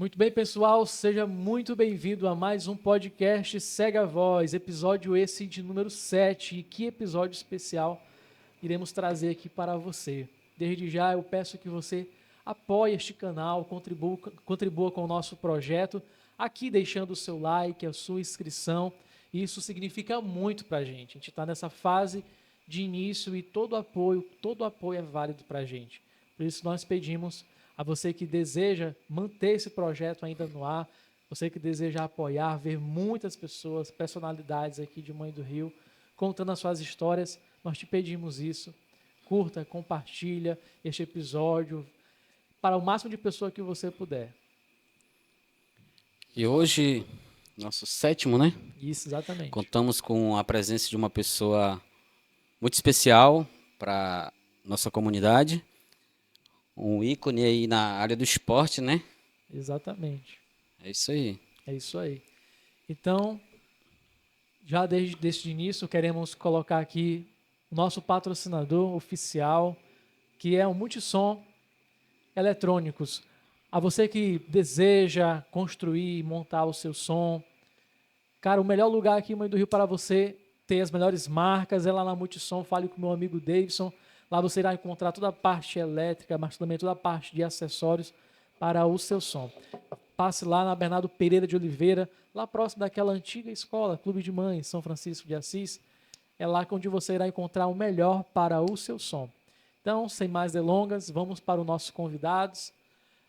Muito bem, pessoal, seja muito bem-vindo a mais um podcast Segue a Voz, episódio esse de número 7. E que episódio especial iremos trazer aqui para você. Desde já eu peço que você apoie este canal, contribua com o nosso projeto, aqui deixando o seu like, a sua inscrição. Isso significa muito para a gente. A gente está nessa fase de início e todo apoio é válido para a gente. Por isso nós pedimos a você que deseja manter esse projeto ainda no ar, você que deseja apoiar, ver muitas pessoas, personalidades aqui de Mãe do Rio, contando as suas histórias, nós te pedimos isso. Curta, compartilha este episódio para o máximo de pessoas que você puder. E hoje, nosso sétimo, né? Isso, exatamente. Contamos com a presença de uma pessoa muito especial para nossa comunidade, um ícone aí na área do esporte, né? Exatamente. É isso aí. É isso aí. Então, já desde o início, queremos colocar aqui o nosso patrocinador oficial, que é o Multissom Eletrônicos. A você que deseja construir e montar o seu som, cara, o melhor lugar aqui em Mãe do Rio para você ter as melhores marcas é lá na Multissom. Fale com o meu amigo Davidson. Lá você irá encontrar toda a parte elétrica, mas também toda a parte de acessórios para o seu som. Passe lá na Bernardo Pereira de Oliveira, lá próximo daquela antiga escola, Clube de Mães, São Francisco de Assis. É lá onde você irá encontrar o melhor para o seu som. Então, sem mais delongas, vamos para os nossos convidados.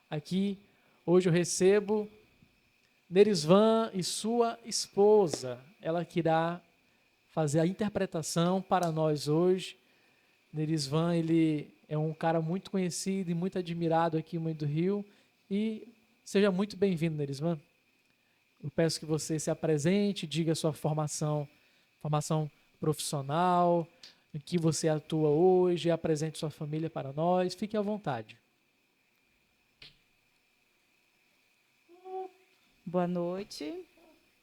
Aqui, hoje eu recebo Nerisvan e sua esposa. Ela que irá fazer a interpretação para nós hoje. Nerisvan, ele é um cara muito conhecido e muito admirado aqui em Mãe do Rio. E seja muito bem-vindo, Nerisvan. Eu peço que você se apresente, diga a sua formação profissional, em que você atua hoje, apresente sua família para nós. Fique à vontade. Boa noite.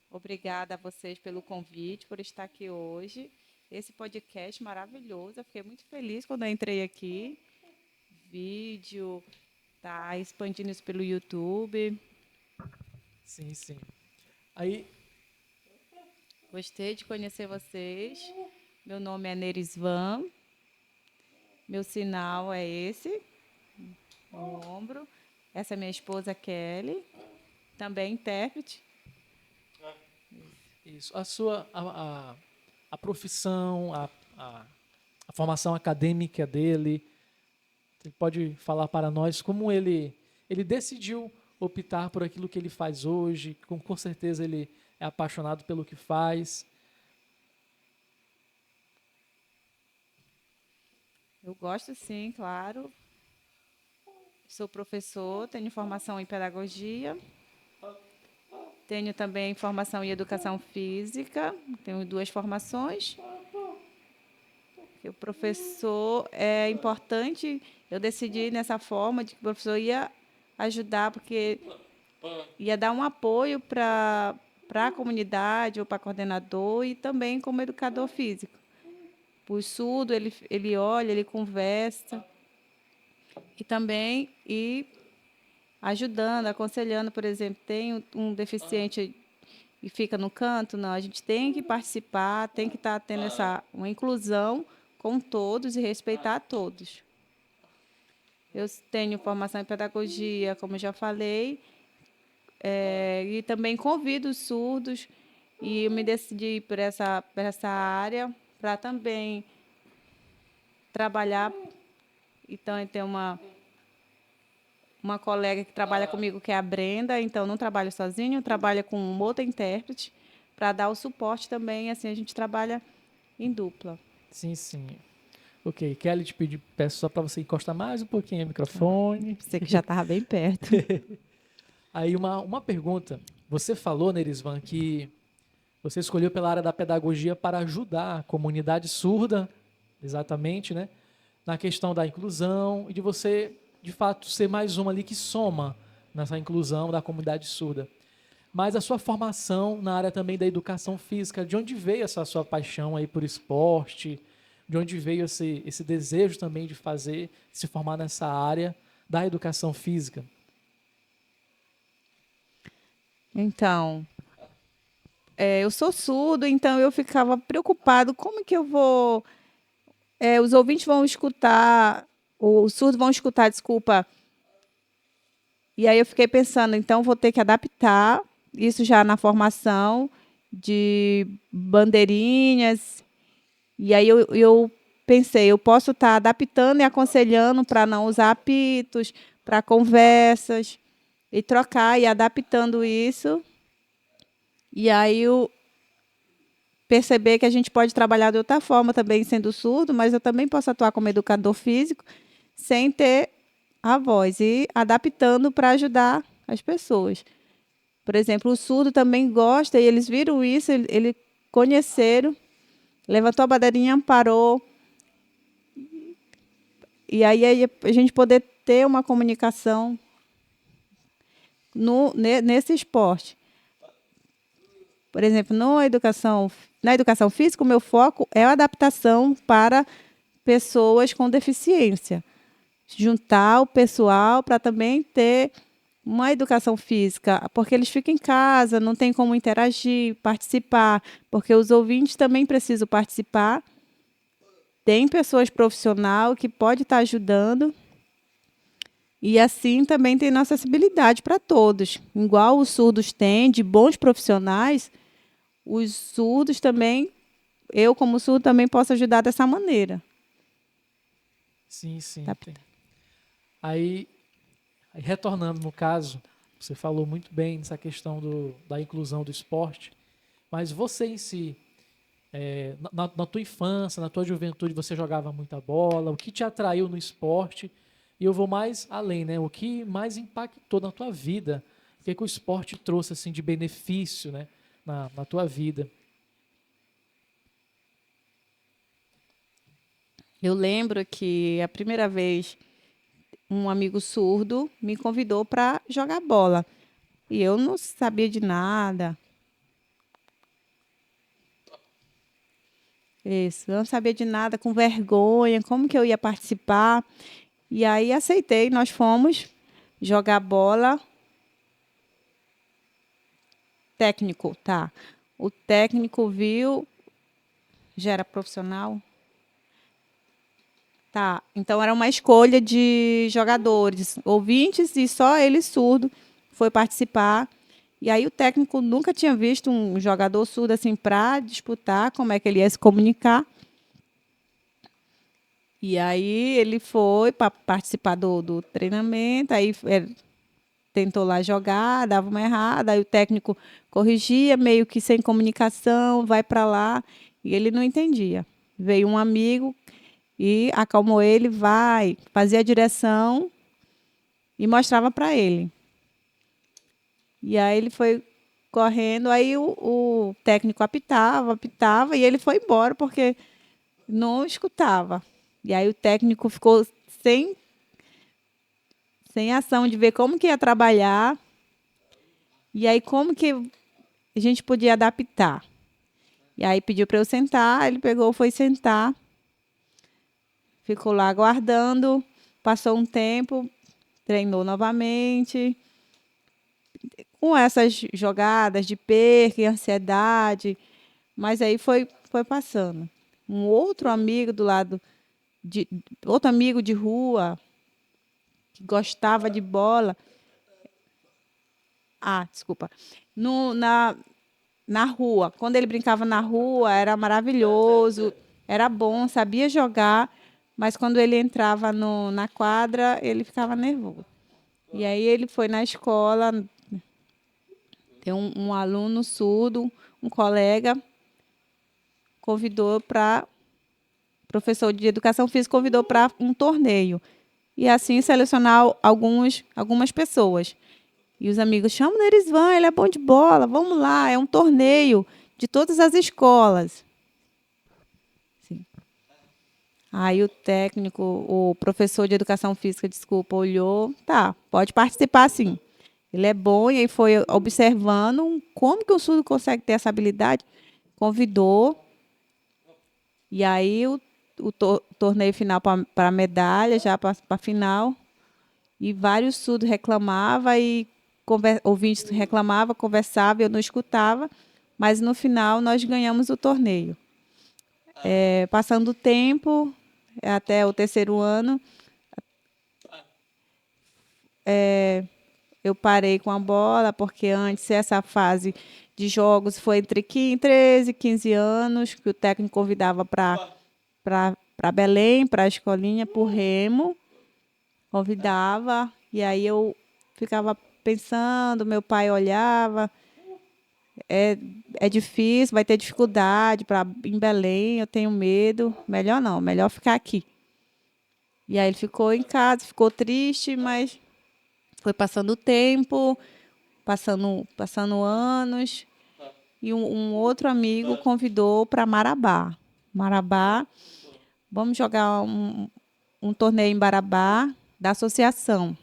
Obrigada a vocês pelo convite, por estar aqui hoje. Esse podcast maravilhoso. Eu fiquei muito feliz quando eu entrei aqui. Vídeo, tá expandindo isso pelo YouTube. Sim, sim. Aí, Gostei de conhecer vocês. Meu nome é Nerisvan. Meu sinal é esse, no ombro. Essa é minha esposa Kelly, também intérprete. isso. A profissão, a formação acadêmica dele, ele pode falar para nós como ele decidiu optar por aquilo que ele faz hoje, com certeza ele é apaixonado pelo que faz. Eu gosto, sim, claro. Sou professor, tenho formação em pedagogia. Tenho também formação em educação física. Tenho 2 formações. O professor é importante. Eu decidi nessa forma de que o professor ia ajudar, porque ia dar um apoio para a comunidade ou para coordenador e também como educador físico. O surdo, ele olha, ele conversa. E também ajudando, aconselhando, por exemplo, tem um deficiente e fica no canto, não, a gente tem que participar, tem que estar tendo uma inclusão com todos e respeitar todos. Eu tenho formação em pedagogia, como eu já falei, e também convido os surdos, e eu me decidi por essa área para também trabalhar. Então, eu tenho uma colega que trabalha comigo, que é a Brenda, então não trabalho sozinho, trabalho com um outro intérprete, para dar o suporte também, assim, a gente trabalha em dupla. Sim, sim. Ok, Kelly, peço só para você encostar mais um pouquinho o microfone. Você que já estava bem perto. Aí uma pergunta. Você falou, Nerisvan, que você escolheu pela área da pedagogia para ajudar a comunidade surda, exatamente, né? Na questão da inclusão e de você, de fato, ser mais uma ali que soma nessa inclusão da comunidade surda. Mas a sua formação na área também da educação física, de onde veio essa sua paixão aí por esporte? De onde veio esse desejo também de se formar nessa área da educação física? Então, eu sou surdo, então eu ficava preocupado, como que eu vou... os ouvintes vão escutar, os surdos vão escutar, desculpa. E aí eu fiquei pensando, então vou ter que adaptar isso já na formação de bandeirinhas. E aí eu pensei, eu posso estar adaptando e aconselhando para não usar apitos, para conversas, e trocar e adaptando isso. E aí eu perceber que a gente pode trabalhar de outra forma também sendo surdo, mas eu também posso atuar como educador físico sem ter a voz e adaptando para ajudar as pessoas. Por exemplo, o surdo também gosta e eles viram isso, ele conheceram, levantou a bandeirinha, parou. E aí a gente poder ter uma comunicação nesse esporte. Por exemplo, na educação física, o meu foco é a adaptação para pessoas com deficiência. Juntar o pessoal para também ter uma educação física, porque eles ficam em casa, não tem como interagir, participar, porque os ouvintes também precisam participar. Tem pessoas profissionais que podem estar ajudando. E assim também tem nossa acessibilidade para todos. Igual os surdos têm, de bons profissionais, os surdos também, eu como surdo também posso ajudar dessa maneira. Sim, sim. Tá? Aí, retornando no caso, você falou muito bem nessa questão da inclusão do esporte, mas você em si, na tua infância, na tua juventude, você jogava muita bola, o que te atraiu no esporte? E eu vou mais além, né? O que mais impactou na tua vida? O que o esporte trouxe assim de benefício, né, na tua vida? Eu lembro que a primeira vez um amigo surdo me convidou para jogar bola. E eu não sabia de nada. Isso, eu não sabia de nada, com vergonha, como que eu ia participar. E aí aceitei, nós fomos jogar bola. Técnico, tá. O técnico viu, já era profissional? Tá, então era uma escolha de jogadores, ouvintes, e só ele surdo foi participar. E aí o técnico nunca tinha visto um jogador surdo assim para disputar, como é que ele ia se comunicar. E aí ele foi para participar do treinamento, aí tentou lá jogar, dava uma errada, aí o técnico corrigia, meio que sem comunicação, vai para lá, e ele não entendia. Veio um amigo e acalmou ele, vai, fazia a direção e mostrava para ele. E aí ele foi correndo, aí o técnico apitava, e ele foi embora porque não escutava. E aí o técnico ficou sem, sem ação de ver como que ia trabalhar, e aí como que a gente podia adaptar. E aí pediu para eu sentar, ele pegou, foi sentar, ficou lá aguardando, passou um tempo, treinou novamente, com essas jogadas de perca e ansiedade, mas aí foi passando. Um outro amigo outro amigo de rua, que gostava de bola. Ah, desculpa. Na rua. Quando ele brincava na rua, era maravilhoso, era bom, sabia jogar, mas quando ele entrava na quadra, ele ficava nervoso. E aí ele foi na escola, tem um aluno surdo, um colega, convidou para, professor de educação física, convidou para um torneio. E assim selecionar algumas pessoas. E os amigos chamam o Nerisvan, ele é bom de bola, vamos lá, é um torneio de todas as escolas. Sim. Aí o técnico, o professor de educação física, desculpa, olhou, tá, pode participar sim. Ele é bom, e aí foi observando como que o surdo consegue ter essa habilidade, convidou, e aí o torneio final para a medalha, já para a final, e vários surdos reclamavam e ouvintes reclamavam, conversavam, eu não escutava, mas no final nós ganhamos o torneio. Passando o tempo, até o terceiro ano, eu parei com a bola, porque antes essa fase de jogos foi entre 13 e 15 anos, que o técnico convidava para Belém, para a escolinha, para o Remo, convidava, e aí eu ficava pensando, meu pai olhava, é difícil, vai ter dificuldade em Belém, eu tenho medo, melhor não, melhor ficar aqui. E aí ele ficou em casa, ficou triste, mas foi passando o tempo, passando anos, e um outro amigo convidou para Marabá. Marabá, vamos jogar um torneio em Marabá da associação.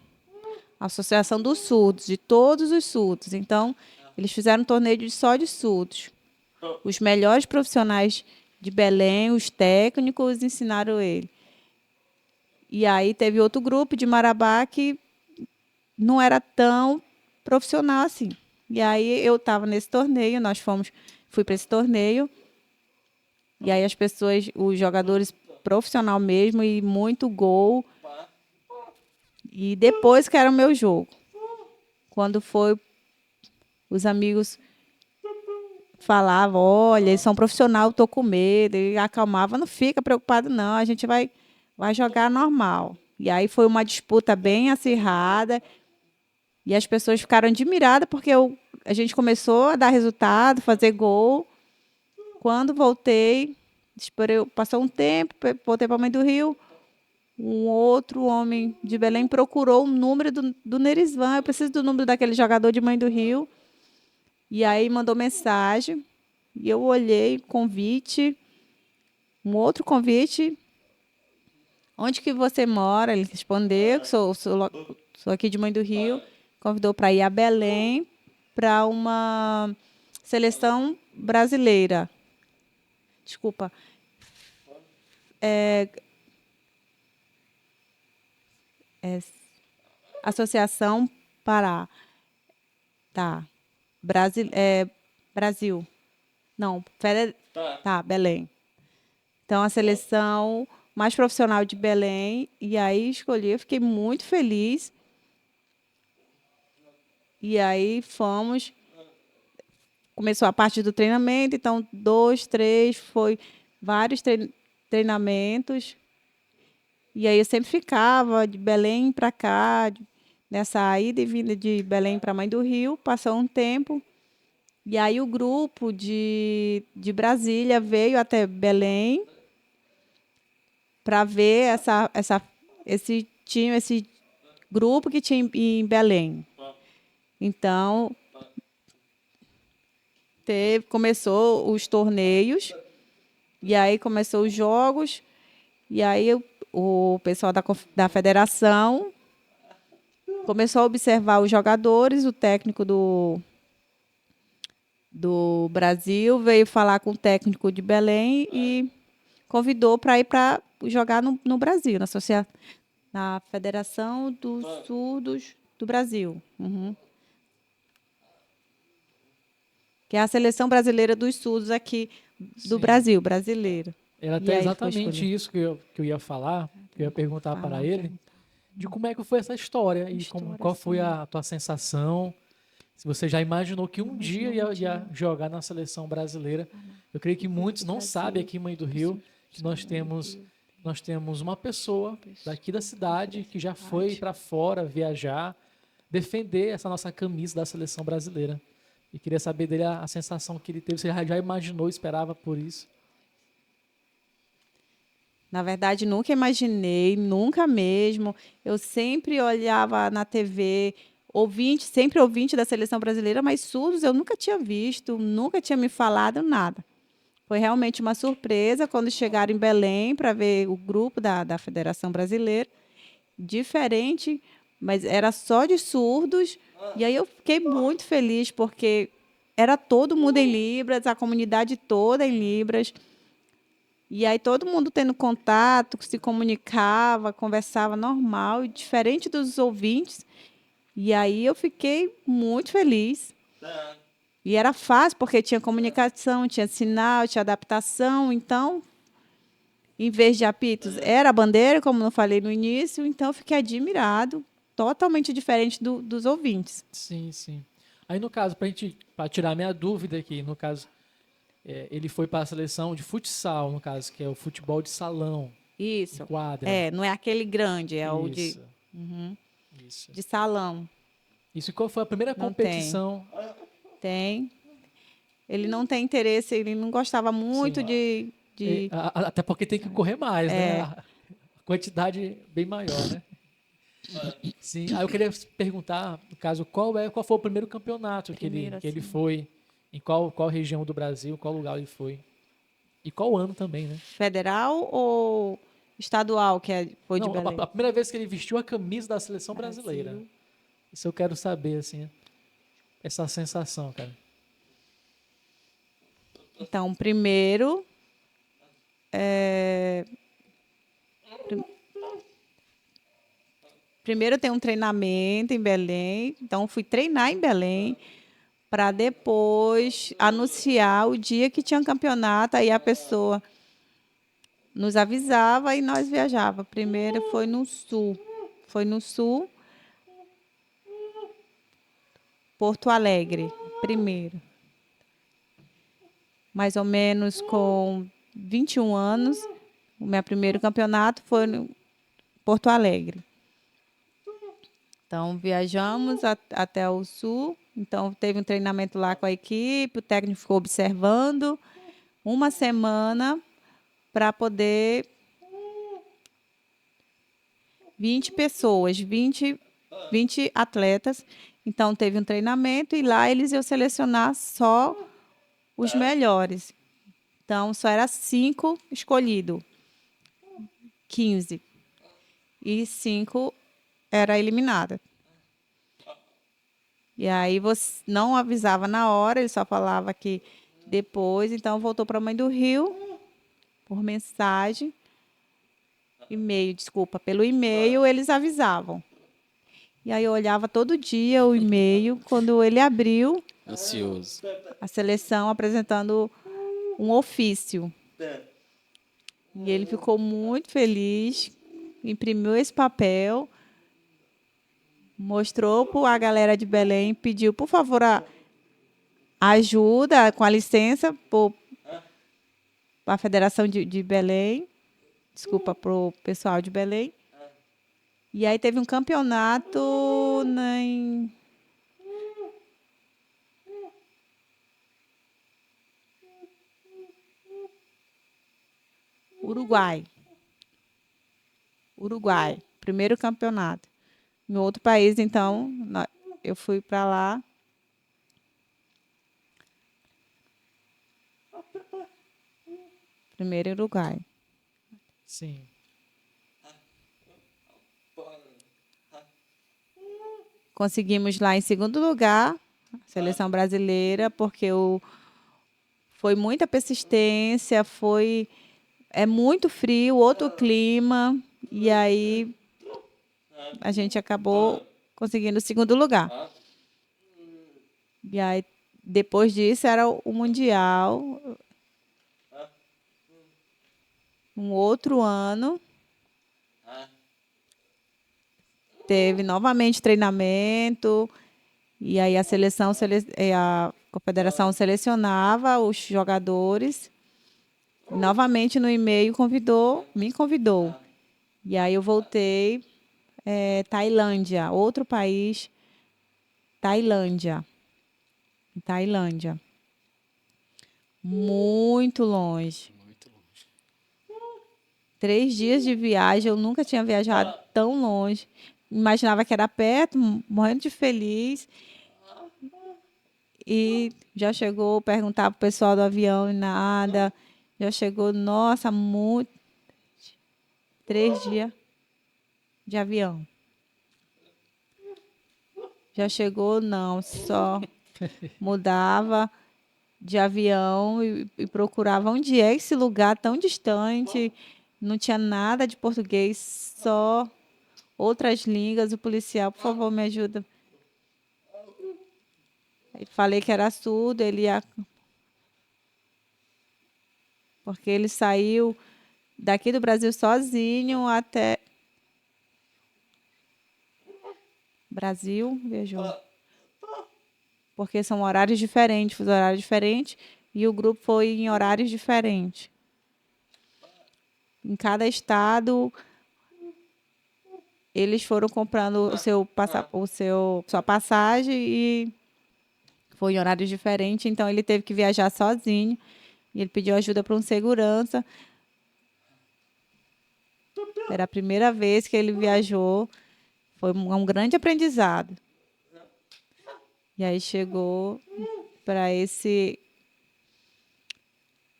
A Associação dos Surdos, de todos os surdos. Então, eles fizeram um torneio só de surdos. Os melhores profissionais de Belém, os técnicos, ensinaram ele. E aí teve outro grupo de Marabá que não era tão profissional assim. E aí eu estava nesse torneio, fui para esse torneio, e aí as pessoas, os jogadores profissional mesmo, e muito gol. E depois que era o meu jogo. Quando foi, os amigos falavam, olha, eles são profissionais, estou com medo. E acalmava, não fica preocupado não, a gente vai jogar normal. E aí foi uma disputa bem acirrada. E as pessoas ficaram admiradas porque a gente começou a dar resultado, fazer gol. Quando voltei, passou um tempo, voltei para a Mãe do Rio, um outro homem de Belém procurou o número do Nerisvan. Eu preciso do número daquele jogador de Mãe do Rio. E aí mandou mensagem. E eu olhei, convite, um outro convite. Onde que você mora? Ele respondeu, sou aqui de Mãe do Rio. Convidou para ir a Belém para uma seleção brasileira. Desculpa. Associação Pará. Tá. Brasil. Não, tá, Belém. Então, a seleção mais profissional de Belém. E aí escolhi, eu fiquei muito feliz. E aí fomos. Começou a parte do treinamento, então 2, 3, foi vários treinamentos. E aí eu sempre ficava de Belém para cá, nessa ida e vinda de Belém para Mãe do Rio, passou um tempo. E aí o grupo de Brasília veio até Belém para ver esse grupo que tinha em Belém. Então, começou os torneios, e aí começou os jogos, e aí o pessoal da federação começou a observar os jogadores, o técnico do Brasil veio falar com o técnico de Belém e convidou para ir para jogar no Brasil, na Federação dos Surdos do Brasil. Uhum. Que é a seleção brasileira dos surdos aqui do Brasil, brasileira. Era até exatamente isso que eu ia falar, que eu ia perguntar para ele, de como é que foi essa história e qual foi a tua sensação, se você já imaginou que um dia ia jogar na seleção brasileira. Eu creio que muitos não sabem aqui em Mãe do Rio que nós temos uma pessoa daqui da cidade que já foi para fora viajar, defender essa nossa camisa da seleção brasileira. E queria saber dele a sensação que ele teve. Você já imaginou, esperava por isso? Na verdade, nunca imaginei, nunca mesmo. Eu sempre olhava na TV, sempre ouvinte da seleção brasileira, mas surdos eu nunca tinha visto, nunca tinha me falado nada. Foi realmente uma surpresa quando chegaram em Belém para ver o grupo da Federação Brasileira. Diferente, mas era só de surdos. E aí eu fiquei muito feliz, porque era todo mundo em Libras, a comunidade toda em Libras. E aí todo mundo tendo contato, se comunicava, conversava normal, e diferente dos ouvintes. E aí eu fiquei muito feliz. E era fácil, porque tinha comunicação, tinha sinal, tinha adaptação. Então, em vez de apitos, era a bandeira, como eu falei no início. Então, eu fiquei admirado, totalmente diferente dos ouvintes. Sim, sim. Aí, no caso, para tirar minha dúvida aqui, no caso, ele foi para a seleção de futsal, no caso, que é o futebol de salão, em Isso. quadra. Não é aquele grande, é o Isso, isso. de salão. Isso, e qual foi a primeira Não tem. competição? Tem. Ele não tem interesse, ele não gostava muito Sim. de Até porque tem que correr mais, né? A quantidade bem maior, né? Sim. Aí eu queria perguntar, no caso, qual foi o primeiro campeonato Primeiro, que ele assim. foi? Em qual região do Brasil, qual lugar ele foi? E qual ano também, né? federal ou estadual, foi de Não, Belém? a primeira vez que ele vestiu a camisa da seleção brasileira. Brasil. Isso eu quero saber, assim, essa sensação, cara. Então, primeiro, primeiro tem um treinamento em Belém. Então, fui treinar em Belém para depois anunciar o dia que tinha campeonato. Aí a pessoa nos avisava e nós viajava. Primeiro foi no sul. Foi no sul, Porto Alegre, primeiro. Mais ou menos com 21 anos, o meu primeiro campeonato foi no Porto Alegre. Então, viajamos até o sul. Então, teve um treinamento lá com a equipe, o técnico ficou observando uma semana para poder 20 pessoas, 20 atletas. Então, teve um treinamento e lá eles iam selecionar só os melhores. Então, só era 5 escolhidos, 15. E 5 era eliminada. E aí você não avisava na hora, ele só falava que depois. Então, voltou para a Mãe do Rio por mensagem. E-mail, desculpa, pelo e-mail eles avisavam. E aí eu olhava todo dia o e-mail, quando ele abriu, Ansioso. a seleção apresentando um ofício. E ele ficou muito feliz, imprimiu esse papel, mostrou para a galera de Belém, pediu, por favor, a ajuda, com a licença, para a Federação de Belém, desculpa, para o pessoal de Belém. E aí teve um campeonato em Uruguai. Uruguai, primeiro campeonato. Em outro país, então, eu fui para lá. Primeiro em Uruguai. Sim. Conseguimos lá em segundo lugar, a seleção brasileira, porque foi muita persistência, é muito frio, outro clima, e aí a gente acabou conseguindo o segundo lugar. E aí, depois disso, era o Mundial. Um outro ano, teve novamente treinamento, e aí a confederação selecionava os jogadores. Novamente no e-mail me convidou. E aí eu voltei, Tailândia, outro país, Tailândia. Muito longe. 3 dias de viagem, eu nunca tinha viajado tão longe. Imaginava que era perto, morrendo de feliz. E já chegou perguntar para o pessoal do avião e nada. Já chegou, nossa, 3 dias de avião. Já chegou, não, só mudava de avião e procurava onde é esse lugar tão distante. Não tinha nada de português, só outras línguas. O policial, por favor, me ajuda. Falei que era surdo, porque ele saiu daqui do Brasil sozinho até Brasil, viajou. Porque são horários diferentes, fuso horário diferente, e o grupo foi em horários diferentes. Em cada estado, eles foram comprando sua passagem e foi em horários diferentes, então ele teve que viajar sozinho. E ele pediu ajuda para um segurança. Era a primeira vez que ele viajou. Foi um grande aprendizado. E aí chegou para esse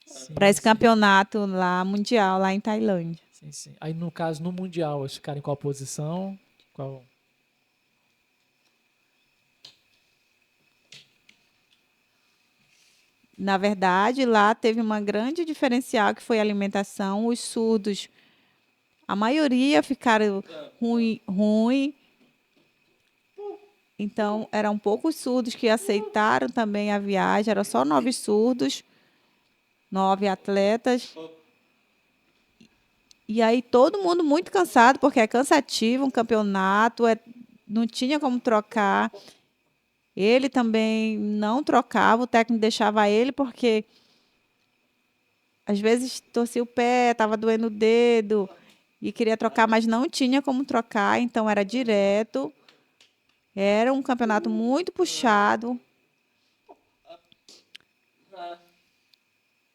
Sim, campeonato lá mundial lá em Tailândia. sim, sim. Aí, no caso, no Mundial, eles ficaram em qual posição? Qual... Na verdade, lá teve uma grande diferencial que foi a alimentação. Os surdos, a maioria ficaram ruim. Então, eram poucos surdos que aceitaram também a viagem. Eram só 9 surdos, 9 atletas. E aí todo mundo muito cansado, porque é cansativo um campeonato, não tinha como trocar. Ele também não trocava, o técnico deixava ele, porque às vezes torcia o pé, estava doendo o dedo e queria trocar, mas não tinha como trocar, então era direto. Era um campeonato muito puxado.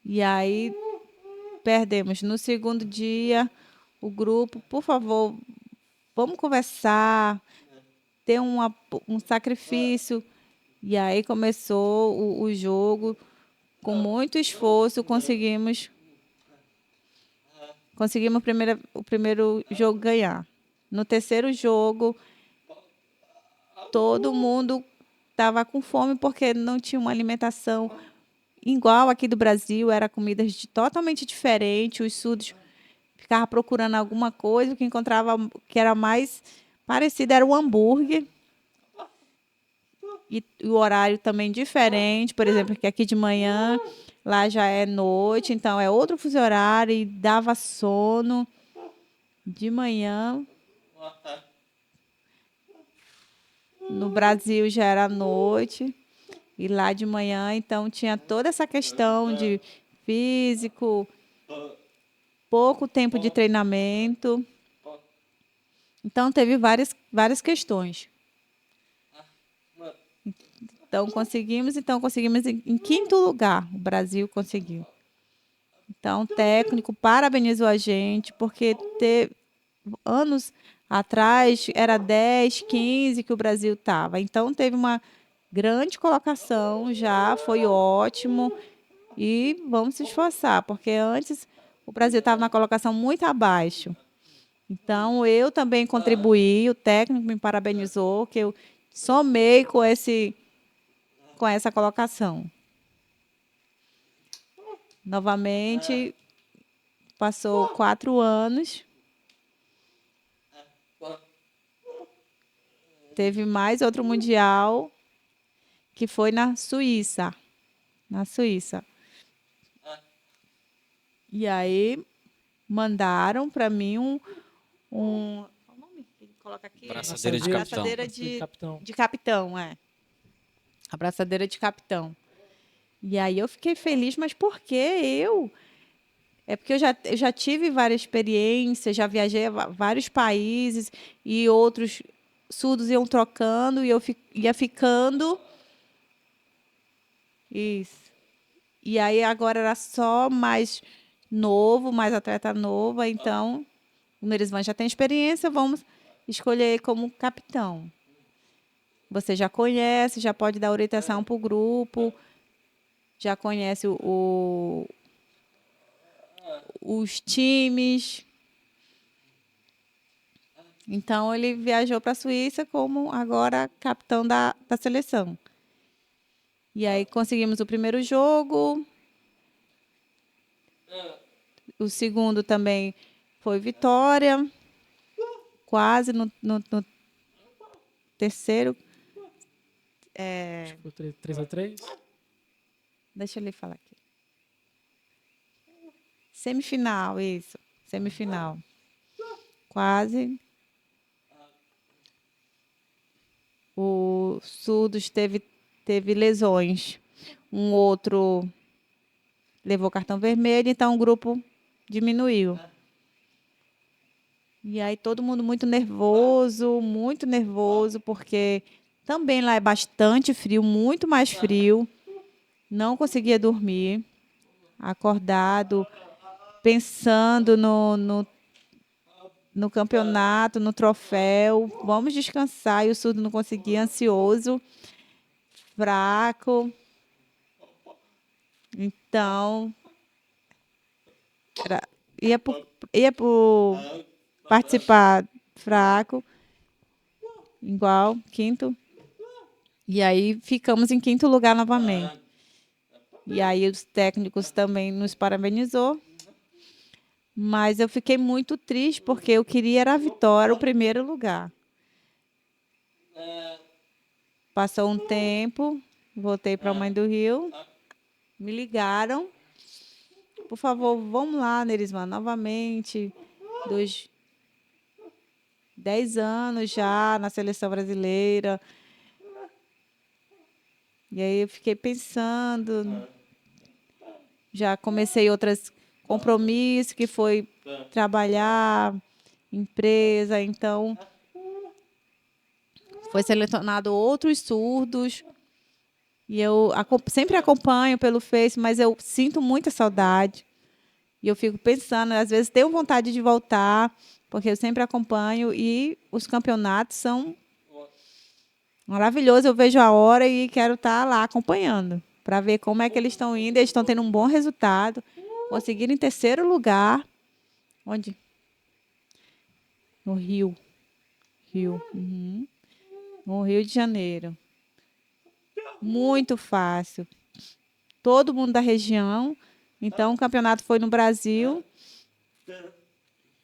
E aí perdemos. No segundo dia, o grupo, por favor, vamos conversar, ter um sacrifício. E aí começou o jogo. Com muito esforço, conseguimos o primeiro jogo ganhar. No terceiro jogo, todo mundo estava com fome porque não tinha uma alimentação igual aqui do Brasil, era comidas totalmente diferentes. Os surdos ficavam procurando alguma coisa, o que encontrava que era mais parecido era o hambúrguer. E o horário também diferente, por exemplo, que aqui de manhã, lá já é noite, então é outro fuso horário e dava sono de manhã. No Brasil já era noite e lá de manhã, então tinha toda essa questão de físico, pouco tempo de treinamento. Então teve várias questões. Então conseguimos em quinto lugar, o Brasil conseguiu. Então o técnico parabenizou a gente, porque anos atrás era 10, 15 que o Brasil estava. Então teve uma grande colocação já, foi ótimo. E vamos se esforçar, porque antes o Brasil estava na colocação muito abaixo. Então eu também contribuí, o técnico me parabenizou, que eu somei com essa colocação. Novamente, passou 4 anos. Teve mais outro mundial, que foi na Suíça. Na Suíça. E aí mandaram para mim qual o nome que coloca aqui? Braçadeira de capitão. Braçadeira capitão. de capitão, é. A braçadeira de capitão. E aí eu fiquei feliz, mas por que eu? É porque eu já tive várias experiências, já viajei a vários países e outros surdos iam trocando e eu ia ficando. Isso. E aí agora era só mais novo, mais atleta nova, então o Merisvan já tem experiência, vamos escolher como capitão. Você já conhece, já pode dar orientação para o grupo, já conhece os times. Então, ele viajou para a Suíça como agora capitão da seleção. E aí conseguimos o primeiro jogo. O segundo também foi vitória. Quase no terceiro. Tipo, 3-3? Deixa eu lhe falar aqui. Semifinal, isso. Semifinal. Quase. O Surdos teve lesões. Um outro levou cartão vermelho, então o grupo diminuiu. E aí todo mundo muito nervoso, porque também lá é bastante frio, muito mais frio. Não conseguia dormir, acordado, pensando no campeonato, no troféu. Vamos descansar. E o surdo não conseguia, ansioso, fraco. Então, era, ia por participar fraco, igual, quinto. E aí ficamos em quinto lugar novamente. E aí os técnicos também nos parabenizou. Mas eu fiquei muito triste porque eu queria era a vitória, o primeiro lugar. Passou um tempo, voltei para a Mãe do Rio, me ligaram. Por favor, vamos lá, Nerisman, novamente. 10 anos já na seleção brasileira. E aí eu fiquei pensando, já comecei outros compromissos, que foi trabalhar, empresa, então foi selecionado outros surdos. E eu sempre acompanho pelo Face, mas eu sinto muita saudade. E eu fico pensando, às vezes tenho vontade de voltar, porque eu sempre acompanho e os campeonatos são maravilhosos. Eu vejo a hora e quero estar lá acompanhando, para ver como é que eles estão indo. Eles estão tendo um bom resultado. Conseguiram em terceiro lugar. Onde? No Rio. Rio. Uhum. No Rio de Janeiro. Muito fácil. Todo mundo da região. Então, o campeonato foi no Brasil.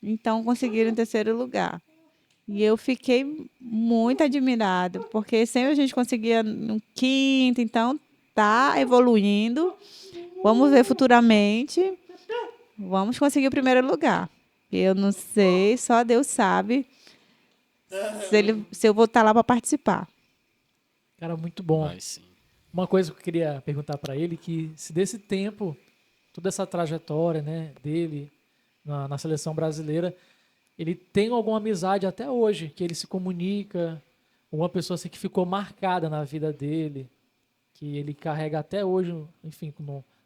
Então, conseguiram em terceiro lugar. E eu fiquei muito admirada, porque sempre a gente conseguia no quinto, então tá evoluindo. Vamos ver futuramente. Vamos conseguir o primeiro lugar. Eu não sei, só Deus sabe se eu vou estar lá para participar. Cara, muito bom. Vai sim. Uma coisa que eu queria perguntar para ele, que se desse tempo, toda essa trajetória, né, dele na seleção brasileira, ele tem alguma amizade até hoje, que ele se comunica, uma pessoa assim que ficou marcada na vida dele, que ele carrega até hoje, enfim,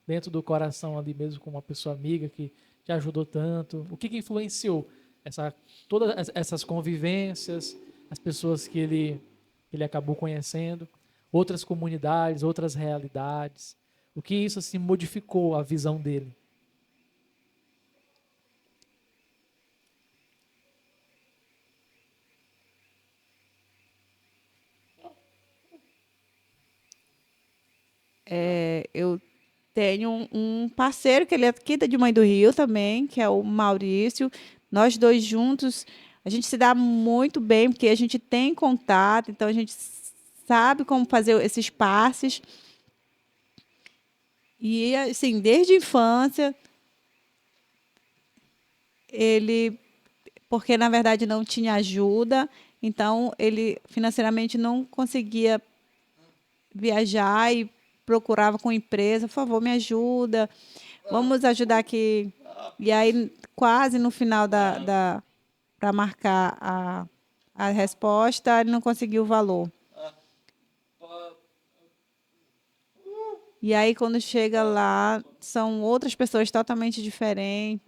dentro do coração ali mesmo, como uma pessoa amiga que te ajudou tanto. O que que influenciou todas essas convivências, as pessoas que ele acabou conhecendo, outras comunidades, outras realidades? O que isso assim modificou a visão dele? Eu tenho um parceiro que ele é aqui de Mãe do Rio também, que é o Maurício. Nós dois juntos, a gente se dá muito bem, porque a gente tem contato, então a gente sabe como fazer esses passes. E, assim, desde a infância, ele, porque na verdade não tinha ajuda, então ele financeiramente não conseguia viajar e procurava com empresa, por favor, me ajuda, vamos ajudar aqui. E aí, quase no final para marcar a resposta, ele não conseguiu o valor. E aí, quando chega lá, são outras pessoas totalmente diferentes.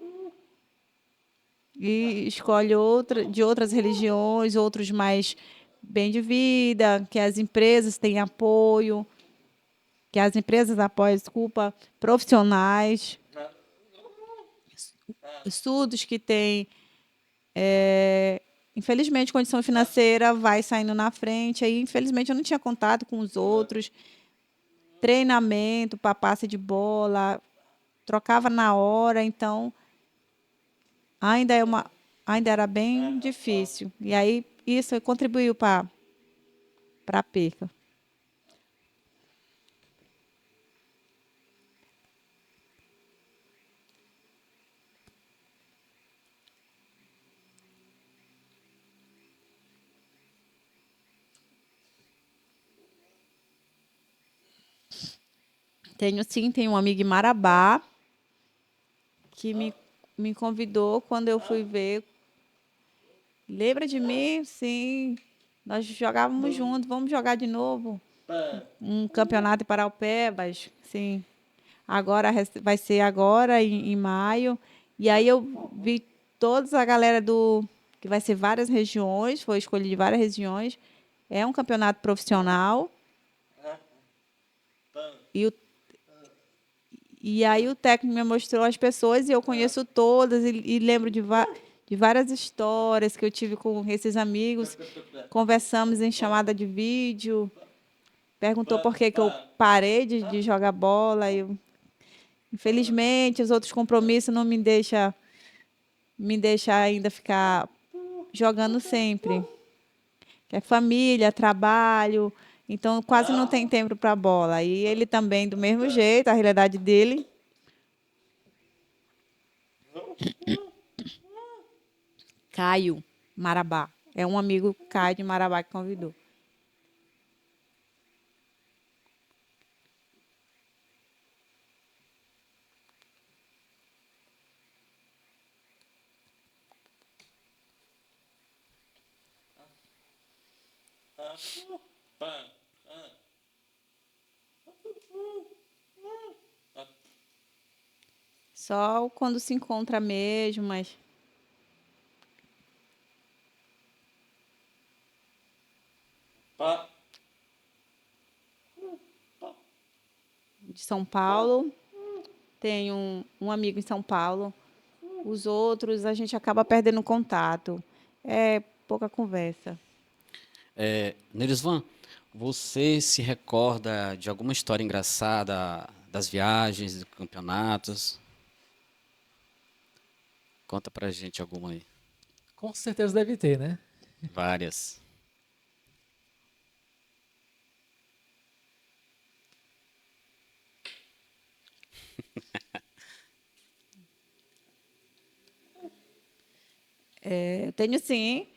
E escolhe de outras religiões, outros mais bem de vida, que as empresas têm apoio, que as empresas apoiam, desculpa, profissionais, estudos que têm, infelizmente, condição financeira vai saindo na frente. Aí, infelizmente, eu não tinha contato com os outros. Treinamento para passe de bola, trocava na hora, então ainda ainda era bem difícil. E aí isso contribuiu para a perca. Tenho sim, tenho um amigo em Marabá que me convidou quando eu fui ver. Lembra de mim? Sim. Nós jogávamos juntos, vamos jogar de novo. Um campeonato em Paraupebas, sim. Agora vai ser agora em maio. E aí eu vi toda a galera do que vai ser várias regiões, foi escolhido de várias regiões. É um campeonato profissional. E, e aí o técnico me mostrou as pessoas e eu conheço todas e lembro de várias histórias que eu tive com esses amigos. Conversamos em chamada de vídeo. Perguntou por que eu parei de jogar bola. Infelizmente, os outros compromissos não me deixa ainda ficar jogando sempre. Que é família, trabalho, então quase não tem tempo para a bola. E ele também, do mesmo jeito, a realidade dele. Caio Marabá. É um amigo Caio de Marabá que convidou. Só quando se encontra mesmo, mas de São Paulo, tenho um amigo em São Paulo. Os outros a gente acaba perdendo contato. É pouca conversa. Nerisvan, você se recorda de alguma história engraçada das viagens, dos campeonatos? Conta pra gente alguma aí. Com certeza deve ter, né? Várias. Eu tenho sim.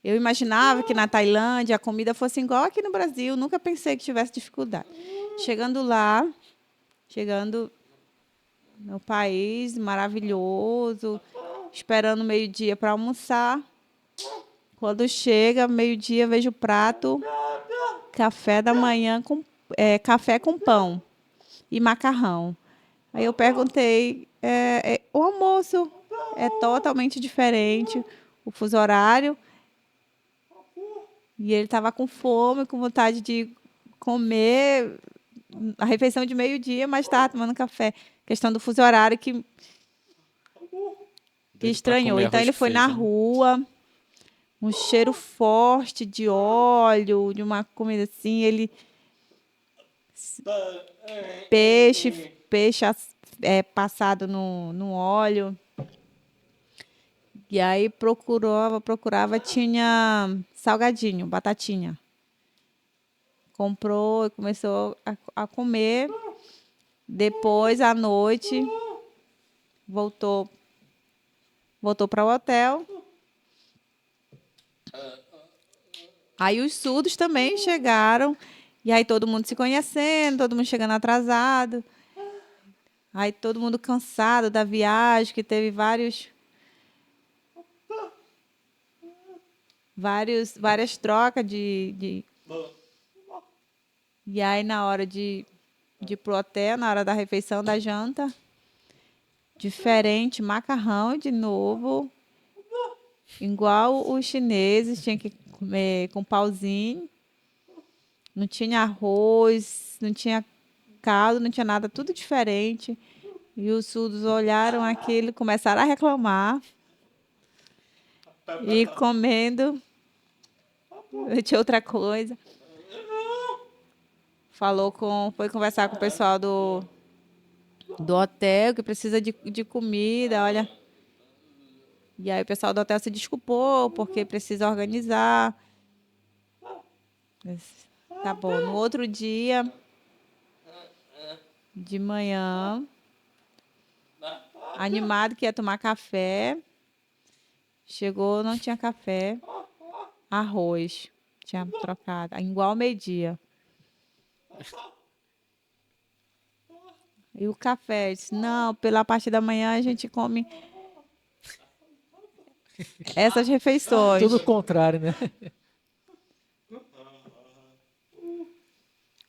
Eu imaginava que na Tailândia a comida fosse igual aqui no Brasil. Nunca pensei que tivesse dificuldade. Chegando lá, chegando no país maravilhoso, esperando meio-dia para almoçar. Quando chega, meio-dia, vejo o prato, café da manhã com café com pão e macarrão. Aí eu perguntei, o almoço é totalmente diferente, o fuso horário. E ele estava com fome, com vontade de comer a refeição de meio-dia, mas estava tomando café. Questão do fuso horário que Doido pra estranhou. comer Então arroz ele com foi na feijão. rua, um cheiro forte de óleo, de uma comida assim. Ele peixe passado no óleo. E aí procurava, tinha salgadinho, batatinha. Comprou e começou a comer. Depois, à noite, voltou para o hotel. Aí os surdos também chegaram. E aí todo mundo se conhecendo, todo mundo chegando atrasado. Aí todo mundo cansado da viagem, que teve várias trocas de. E aí na hora de ir pro hotel, na hora da refeição, da janta, diferente, macarrão de novo, igual os chineses, tinha que comer com pauzinho. Não tinha arroz, não tinha caldo, não tinha nada, tudo diferente. E os surdos olharam aquilo, começaram a reclamar. E comendo, tinha outra coisa. Foi conversar com o pessoal do hotel, que precisa de comida, olha. E aí o pessoal do hotel se desculpou, porque precisa organizar. Tá bom. No outro dia, de manhã, animado que ia tomar café. Chegou, não tinha café, arroz. Tinha trocado. Igual ao meio-dia. E o café? Disse, não, pela parte da manhã a gente come essas refeições. Tudo o contrário, né?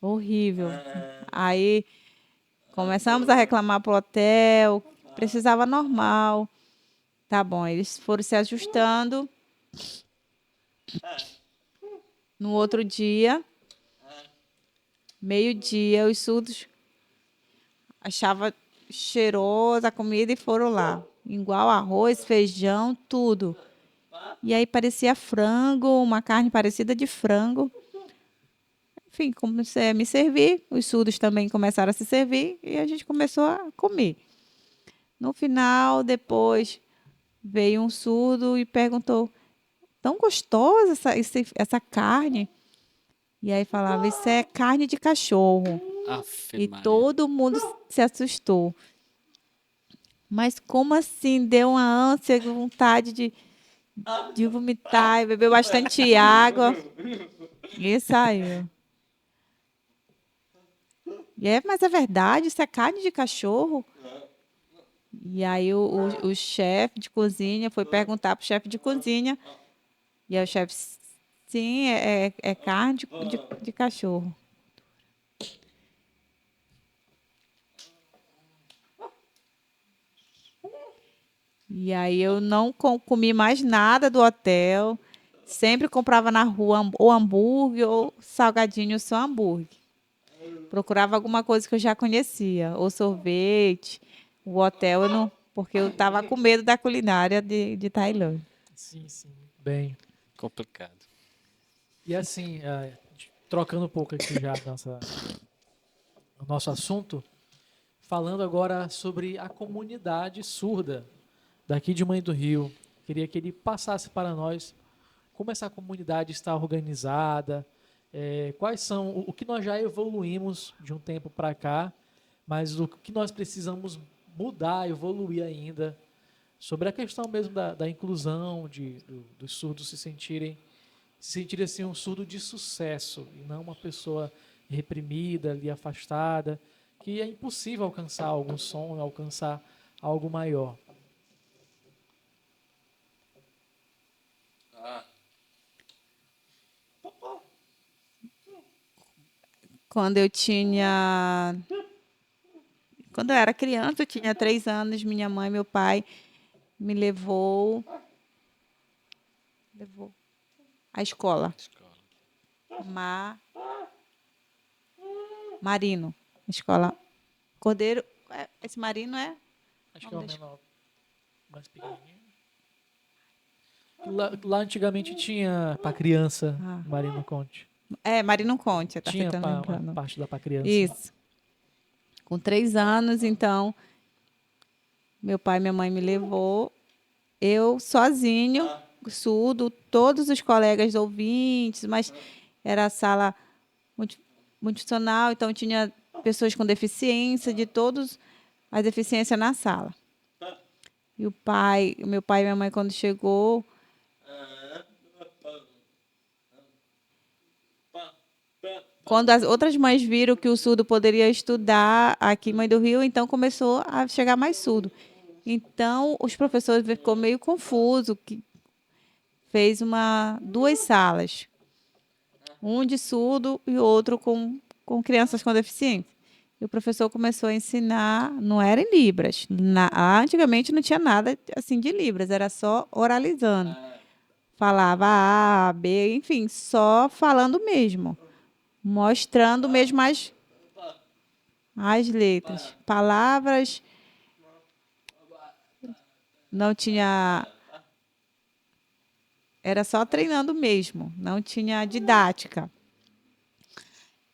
Horrível. Aí começamos a reclamar pro hotel, precisava normal. Tá bom, eles foram se ajustando. No outro dia, meio-dia, os surdos achavam cheirosa a comida e foram lá. Igual arroz, feijão, tudo. E aí parecia frango, uma carne parecida de frango. Enfim, comecei a me servir, os surdos também começaram a se servir e a gente começou a comer. No final, depois, veio um surdo e perguntou: tão gostosa essa carne? E aí falava: isso é carne de cachorro. Afe E Maria. todo mundo se assustou. Mas como assim? Deu uma ânsia, vontade de vomitar, e bebeu bastante água e saiu. Mas é verdade, isso é carne de cachorro? E aí o chefe de cozinha foi perguntar para o chefe de cozinha. E aí o chefe, sim, é carne de cachorro. E aí eu não comi mais nada do hotel. Sempre comprava na rua ou hambúrguer ou salgadinho só hambúrguer. Procurava alguma coisa que eu já conhecia, ou sorvete. O hotel eu não, porque eu estava com medo da culinária de Tailândia. Sim, sim. Bem. Complicado. E assim, trocando um pouco aqui já o nosso assunto, falando agora sobre a comunidade surda daqui de Mãe do Rio. Queria que ele passasse para nós como essa comunidade está organizada, quais são o que nós já evoluímos de um tempo para cá, mas o que nós precisamos mudar, evoluir ainda, sobre a questão mesmo da inclusão, dos surdos se sentirem assim um surdo de sucesso e não uma pessoa reprimida, ali afastada, que é impossível alcançar algum som, alcançar algo maior. Quando eu tinha. Quando eu era criança, eu tinha 3 anos, minha mãe e meu pai me levou à escola. Marino. Escola Cordeiro. Esse Marino é? Acho que é o menor, mais pequenininho. Lá antigamente tinha para criança, Marino Conte. Marino Conte, tá Tinha tentando uma lembrando. parte lá para criança. Isso. Com 3 anos, então, meu pai e minha mãe me levou. Eu sozinho, surdo, todos os colegas ouvintes, mas era a sala multifuncional, então tinha pessoas com deficiência, de todas as deficiências na sala. E o meu pai e minha mãe, quando chegou, quando as outras mães viram que o surdo poderia estudar aqui em Mãe do Rio, então começou a chegar mais surdo. Então, os professores ficou meio confuso, que fez duas salas, um de surdo e outro com crianças com deficiência. E o professor começou a ensinar, não era em Libras. Antigamente não tinha nada assim de Libras, era só oralizando. Falava A, B, enfim, só falando mesmo. Mostrando mesmo as letras. Palavras não tinha. Era só treinando mesmo, não tinha didática.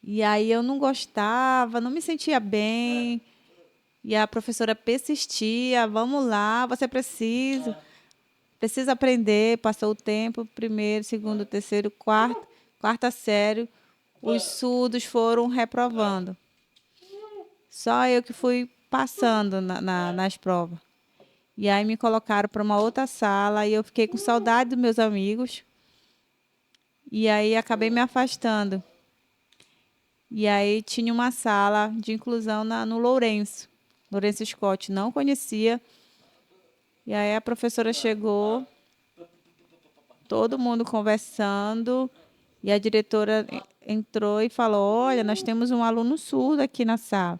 E aí eu não gostava, não me sentia bem. E a professora persistia, vamos lá, você precisa aprender. Passou o tempo, primeiro, segundo, terceiro, quarta série, os surdos foram reprovando. Só eu que fui passando nas provas. E aí me colocaram para uma outra sala e eu fiquei com saudade dos meus amigos. E aí acabei me afastando. E aí tinha uma sala de inclusão no Lourenço. Lourenço Scott, não conhecia. E aí a professora chegou, todo mundo conversando, e a diretora entrou e falou: olha, nós temos um aluno surdo aqui na sala.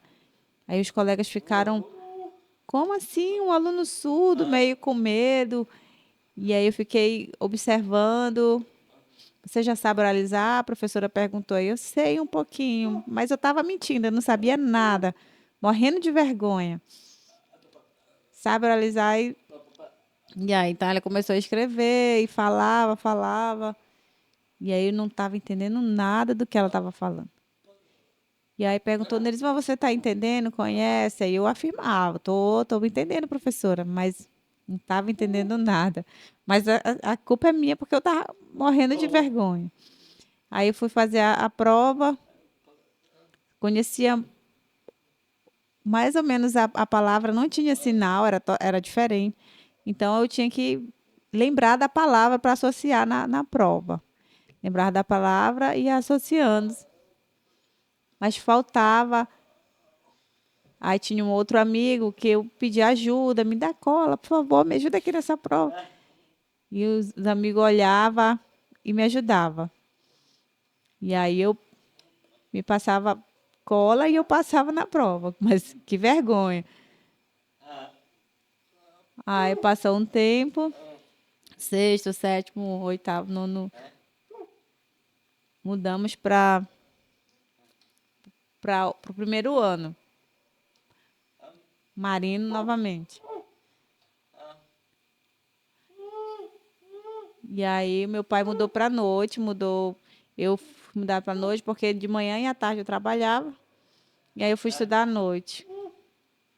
Aí os colegas ficaram: como assim, um aluno surdo, meio com medo? E aí eu fiquei observando. Você já sabe oralizar? A professora perguntou. Eu sei um pouquinho, mas eu estava mentindo, eu não sabia nada, morrendo de vergonha. Sabe oralizar? E aí, então, ela começou a escrever e falava. E aí eu não estava entendendo nada do que ela estava falando. E aí perguntou neles, mas você está entendendo? Conhece? Aí eu afirmava, tô entendendo, professora, mas não estava entendendo nada. Mas a culpa é minha, porque eu estava morrendo de vergonha. Aí eu fui fazer a prova, conhecia mais ou menos a palavra, não tinha sinal, era diferente. Então eu tinha que lembrar da palavra para associar na prova. Lembrar da palavra e ir associando. Mas faltava. Aí tinha um outro amigo que eu pedi ajuda, me dá cola, por favor, me ajuda aqui nessa prova. E os amigos olhavam e me ajudavam. E aí eu me passava cola e eu passava na prova. Mas que vergonha. Aí passou um tempo, sexto, sétimo, oitavo, nono. Mudamos para o primeiro ano. Marino novamente. E aí meu pai mudou para a noite, eu fui mudar para a noite porque de manhã e à tarde eu trabalhava. E aí eu fui estudar à noite.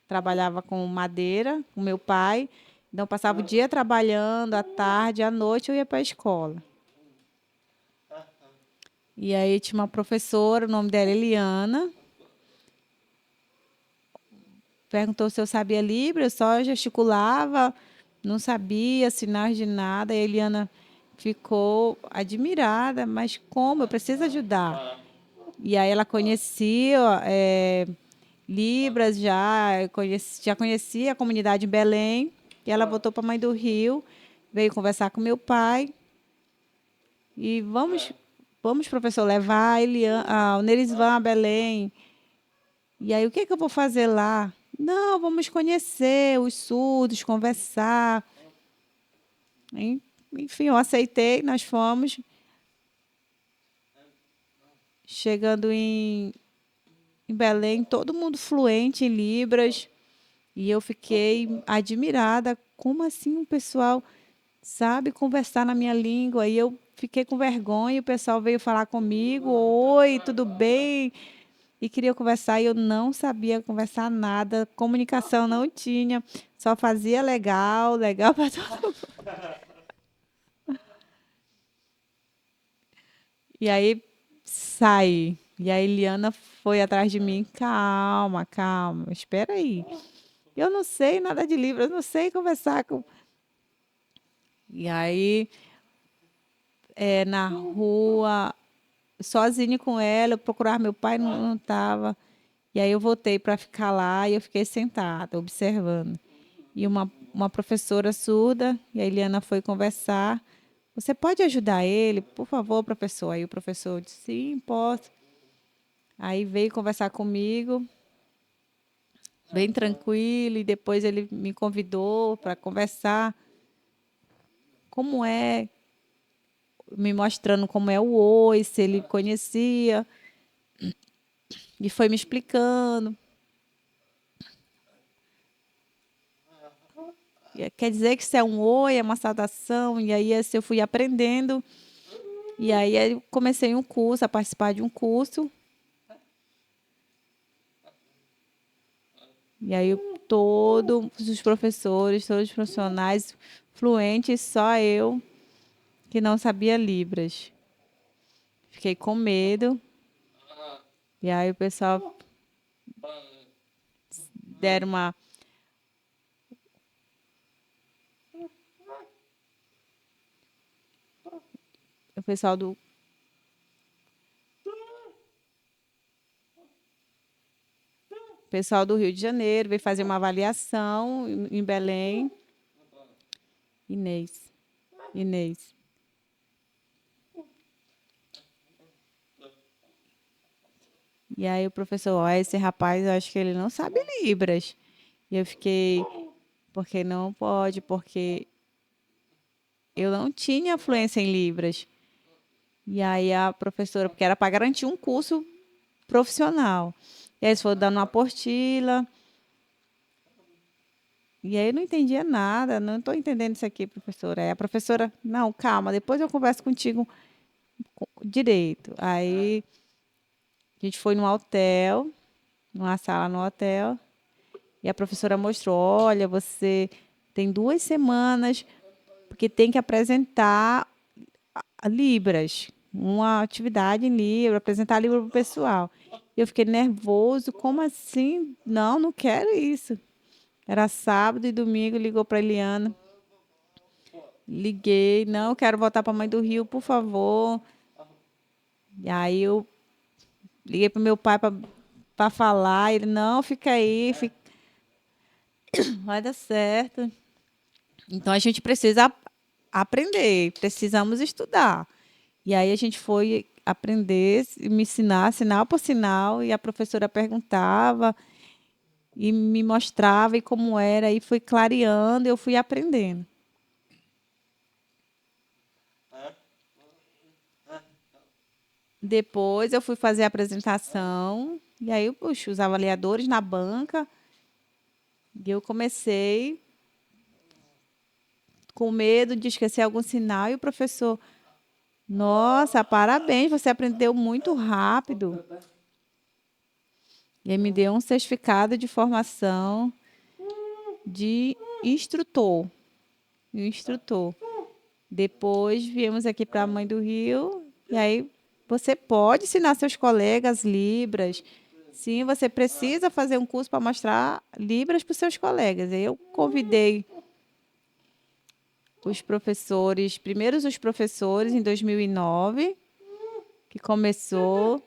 Trabalhava com madeira, com meu pai. Então passava o dia trabalhando, à tarde, à noite eu ia para a escola. E aí tinha uma professora, o nome dela é Eliana. Perguntou se eu sabia Libras, eu só gesticulava, não sabia sinais de nada. E a Eliana ficou admirada, mas como? Eu preciso ajudar. E aí ela conhecia Libras já conhecia a comunidade em Belém. E ela voltou para a Mãe do Rio, veio conversar com meu pai. E vamos professor, levar a o Nerisvan a Belém. E aí, o que eu vou fazer lá? Não, vamos conhecer os surdos, conversar. Enfim, eu aceitei, nós fomos. Chegando em Belém, todo mundo fluente em Libras. E eu fiquei admirada. Como assim o pessoal sabe conversar na minha língua? E eu fiquei com vergonha. O pessoal veio falar comigo. Oi, tudo bem? E queria conversar e eu não sabia conversar nada. Comunicação não tinha. Só fazia legal, legal para todo mundo. E aí saí. E a Eliana foi atrás de mim. Calma, calma, espera aí. Eu não sei nada de livro, eu não sei conversar com. E aí, na rua, sozinha com ela, eu procurar meu pai, não estava. E aí eu voltei para ficar lá e eu fiquei sentada, observando. E uma professora surda, e a Eliana foi conversar. Você pode ajudar ele, por favor, professor? Aí o professor disse, sim, posso. Aí veio conversar comigo, bem tranquilo, e depois ele me convidou para conversar. Como é, me mostrando como é o oi, se ele conhecia, e foi me explicando. Quer dizer que isso é um oi, é uma saudação, e aí assim, eu fui aprendendo. E aí eu comecei um curso, a participar de um curso. E aí todos os professores, todos os profissionais fluentes, só eu que não sabia Libras. Fiquei com medo. E aí o pessoal deram uma. O pessoal pessoal do Rio de Janeiro veio fazer uma avaliação em Belém. Inês. E aí o professor, ó, esse rapaz, eu acho que ele não sabe Libras. E eu fiquei, porque não pode, porque eu não tinha fluência em Libras. E aí a professora, porque era para garantir um curso profissional. E aí eles foram dando uma apostila. E aí eu não entendia nada, não estou entendendo isso aqui, professora. Aí a professora, não, calma, depois eu converso contigo direito. Aí a gente foi num hotel, numa sala no hotel, e a professora mostrou, olha, você tem 2 semanas, porque tem que apresentar Libras, uma atividade em Libra, apresentar Libra para o pessoal. Eu fiquei nervoso, como assim? Não, não quero isso. Era sábado e domingo, ligou para a Eliana. Liguei, não, quero voltar para a Mãe do Rio, por favor. E aí eu liguei para o meu pai para falar, ele, não, fica aí, vai dar certo. Então a gente precisa aprender, precisamos estudar. E aí a gente foi aprender, me ensinar, sinal por sinal, e a professora perguntava e me mostrava e como era, e foi clareando, eu fui aprendendo. Depois eu fui fazer a apresentação, e aí, puxa, os avaliadores na banca, e eu comecei com medo de esquecer algum sinal, e o professor, nossa, parabéns, você aprendeu muito rápido. E aí me deu um certificado de formação de instrutor. Depois viemos aqui para a Mãe do Rio, e aí você pode ensinar seus colegas Libras. Sim, você precisa fazer um curso para mostrar Libras para os seus colegas. Eu convidei os professores, primeiros os professores em 2009, que começou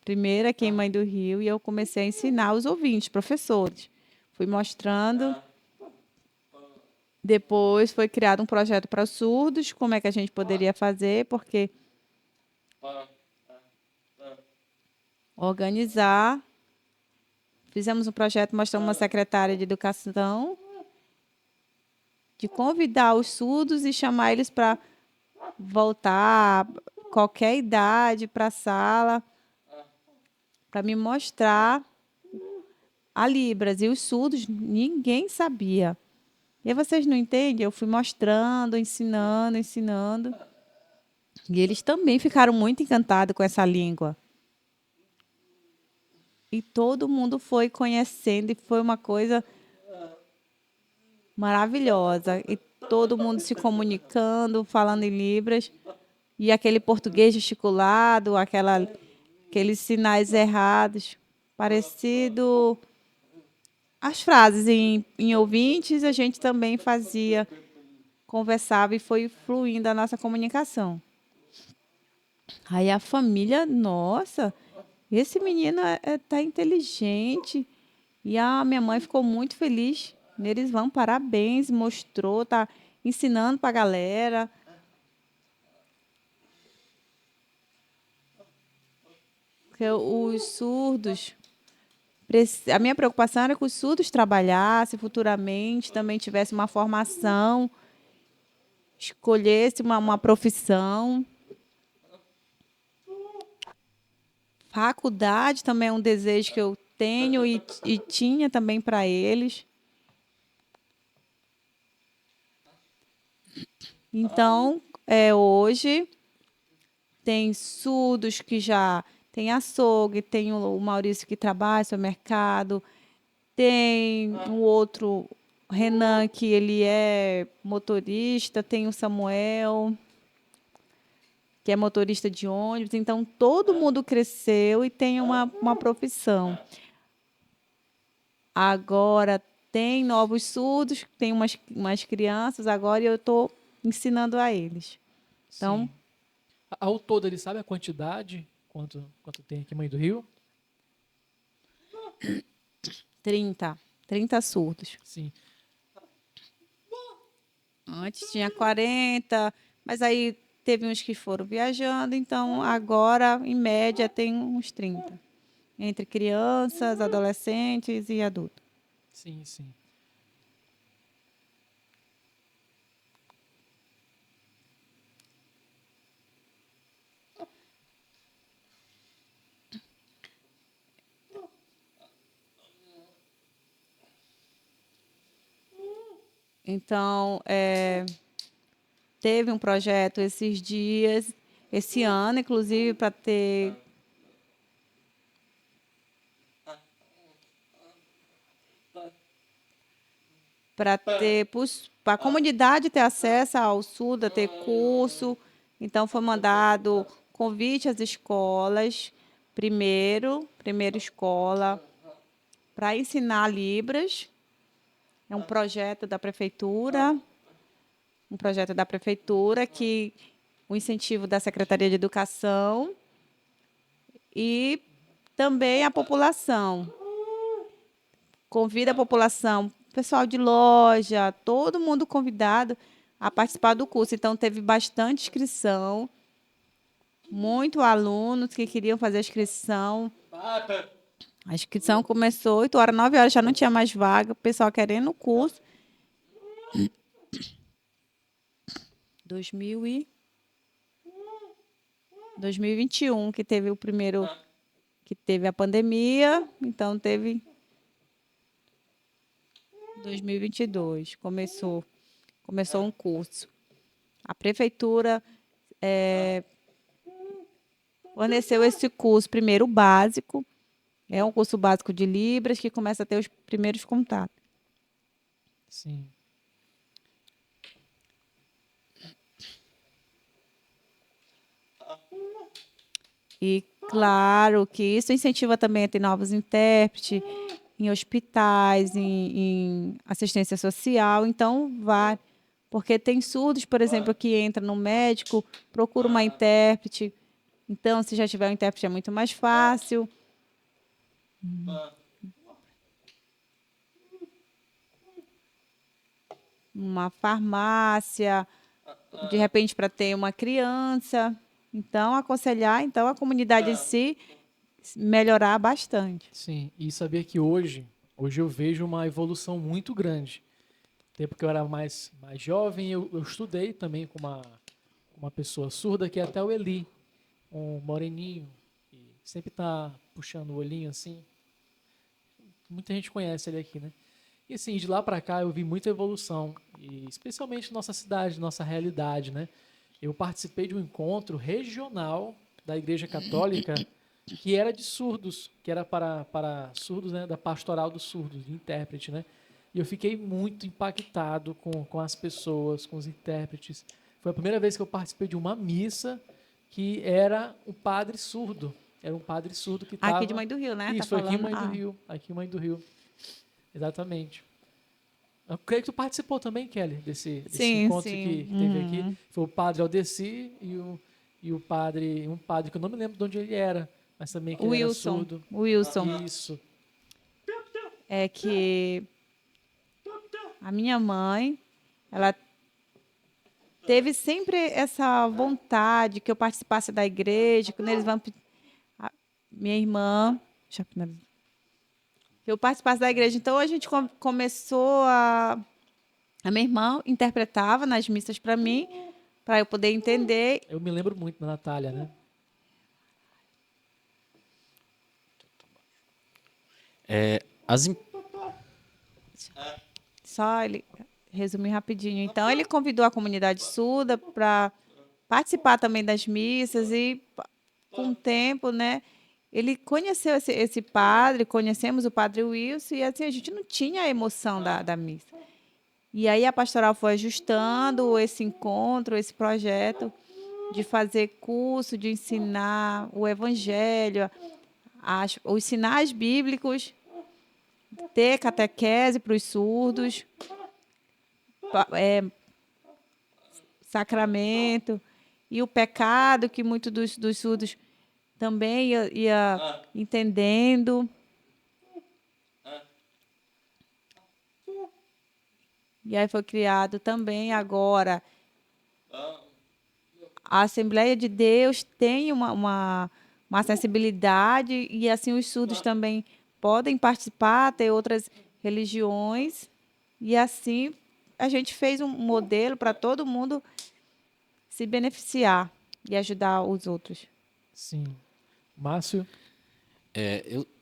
primeiro aqui em Mãe do Rio, e eu comecei a ensinar os ouvintes, professores. Fui mostrando. Depois foi criado um projeto para surdos, como é que a gente poderia fazer, porque organizar. Fizemos um projeto, mostramos uma secretária de educação, de convidar os surdos e chamar eles para voltar, qualquer idade, para a sala, para me mostrar a Libras. E os surdos, ninguém sabia. E aí vocês não entendem? Eu fui mostrando, ensinando. E eles também ficaram muito encantados com essa língua. E todo mundo foi conhecendo, e foi uma coisa maravilhosa. E todo mundo se comunicando, falando em Libras. E aquele português gesticulado, aqueles sinais errados, parecido. As frases em ouvintes, a gente também fazia, conversava, e foi fluindo a nossa comunicação. Aí a família, nossa, esse menino tá inteligente. E a minha mãe ficou muito feliz. Eles vão, parabéns, mostrou, tá ensinando para a galera. Porque os surdos, a minha preocupação era que os surdos trabalhassem futuramente, também tivessem uma formação, escolhesse uma profissão. Faculdade também é um desejo que eu tenho e tinha também para eles. Então, hoje tem surdos que já tem açougue, tem o Maurício que trabalha no supermercado, tem o outro Renan que ele é motorista, tem o Samuel que é motorista de ônibus. Então todo mundo cresceu e tem uma profissão. Agora tem novos surdos, tem umas crianças agora, e eu estou ensinando a eles. Então, Sim. Ao todo, ele sabe a quantidade, quanto tem aqui em Mãe do Rio? 30 surdos. Sim. Antes tinha 40, mas aí teve uns que foram viajando, então agora, em média, tem uns 30. Entre crianças, adolescentes e adultos. Sim, sim. Então, teve um projeto esses dias, esse ano, inclusive, para a comunidade ter acesso ao surdo, a ter curso. Então, foi mandado convite às escolas, primeira escola, para ensinar Libras. É um projeto da prefeitura que o incentivo da Secretaria de Educação e também a população. Convida a população, pessoal de loja, todo mundo convidado a participar do curso. Então, teve bastante inscrição, muitos alunos que queriam fazer a inscrição. A inscrição começou 8 horas, 9 horas já não tinha mais vaga, o pessoal querendo o curso. 2021, que teve o primeiro, que teve a pandemia, então teve 2022, começou um curso. A prefeitura forneceu esse curso primeiro básico, é um curso básico de Libras que começa a ter os primeiros contatos. Sim. E claro que isso incentiva também a ter novos intérpretes em hospitais, em assistência social. Então, vai. Porque tem surdos, por exemplo, que entra no médico, procura uma intérprete. Então, se já tiver um intérprete, é muito mais fácil. Uma farmácia, de repente, para ter uma criança. Então, aconselhar então, a comunidade em si melhorar bastante. Sim. E sabia que hoje eu vejo uma evolução muito grande. No tempo que eu era mais jovem, eu estudei também com uma pessoa surda, que é até o Eli, um moreninho, que sempre tá puxando o olhinho assim. Muita gente conhece ele aqui, né? E assim, de lá para cá eu vi muita evolução, e especialmente nossa cidade, nossa realidade, né? Eu participei de um encontro regional da Igreja Católica que era de surdos, que era para surdos, né? Da Pastoral dos Surdos, de intérprete, né? E eu fiquei muito impactado com as pessoas, com os intérpretes. Foi a primeira vez que eu participei de uma missa que era um padre surdo. Era um padre surdo que estava... Aqui de Mãe do Rio, né? Isso, Tá foi aqui em falando? Mãe do Rio. Aqui em Mãe do Rio. Exatamente. Eu creio que tu participou também, Kelly, desse Sim, encontro sim. que teve aqui. Foi o padre Aldeci e o padre, um padre que eu não me lembro de onde ele era, mas também que ele era Wilson. surdo. Wilson. Isso. É que a minha mãe, ela teve sempre essa vontade que eu participasse da igreja, quando eles vão... Minha irmã... Deixa eu finalizar. Que eu participasse da igreja. Então, a gente começou a... A minha irmã interpretava nas missas para mim, para eu poder entender. Eu me lembro muito da Natália, né? As, em- Só ele resumir rapidinho. Então, ele convidou a comunidade surda para participar também das missas e, com o tempo, né, ele conheceu esse padre, conhecemos o padre Wilson, e assim, a gente não tinha a emoção da missa. E aí a pastoral foi ajustando esse encontro, esse projeto de fazer curso, de ensinar o evangelho, os sinais bíblicos, ter catequese para os surdos, sacramento, e o pecado que muitos dos surdos também ia entendendo. E aí foi criado também agora a Assembleia de Deus tem uma sensibilidade e assim os surdos também podem participar, ter outras religiões e assim a gente fez um modelo para todo mundo se beneficiar e ajudar os outros. Sim. Márcio?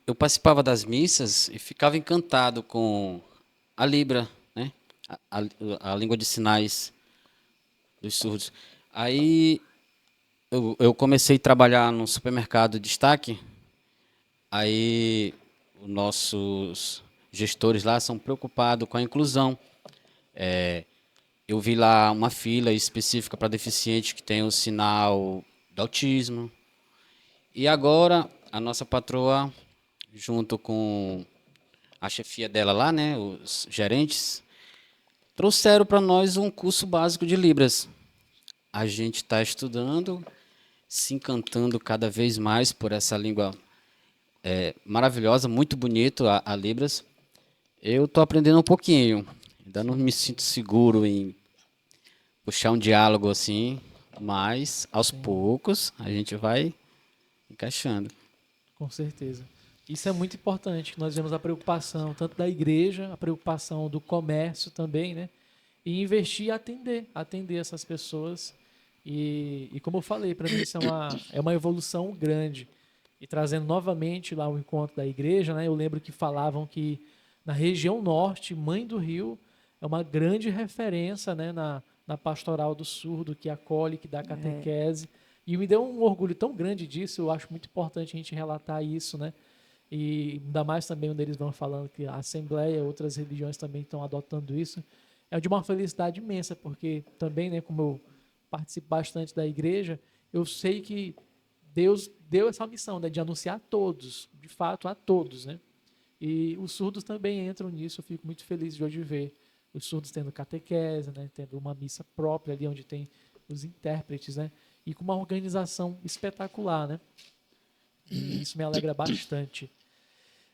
Eu participava das missas e ficava encantado com a Libra, né? A língua de sinais dos surdos. Aí eu comecei a trabalhar no supermercado Destaque. Aí os nossos gestores lá são preocupados com a inclusão. Eu vi lá uma fila específica para deficiente que tem o sinal do autismo. E agora a nossa patroa, junto com a chefia dela lá, né, os gerentes, trouxeram para nós um curso básico de Libras. A gente está estudando, se encantando cada vez mais por essa língua maravilhosa, muito bonito a Libras. Eu estou aprendendo um pouquinho, ainda não me sinto seguro em puxar um diálogo assim, mas aos poucos a gente vai encaixando. Com certeza. Isso é muito importante, que nós vemos a preocupação tanto da igreja, a preocupação do comércio também, né? E investir e atender essas pessoas. E como eu falei, para mim isso é uma evolução grande. E trazendo novamente lá o encontro da igreja, né? Eu lembro que falavam que na região norte, Mãe do Rio é uma grande referência, né? Na pastoral do surdo, que acolhe, que dá catequese. E me deu um orgulho tão grande disso, eu acho muito importante a gente relatar isso, né? E ainda mais também onde eles vão falando que a Assembleia, outras religiões também estão adotando isso. É de uma felicidade imensa, porque também, né, como eu participo bastante da igreja, eu sei que Deus deu essa missão, né, de anunciar a todos, de fato, a todos, né? E os surdos também entram nisso, eu fico muito feliz de hoje ver os surdos tendo catequese, né, tendo uma missa própria ali onde tem os intérpretes, né? E com uma organização espetacular, né? E isso me alegra bastante.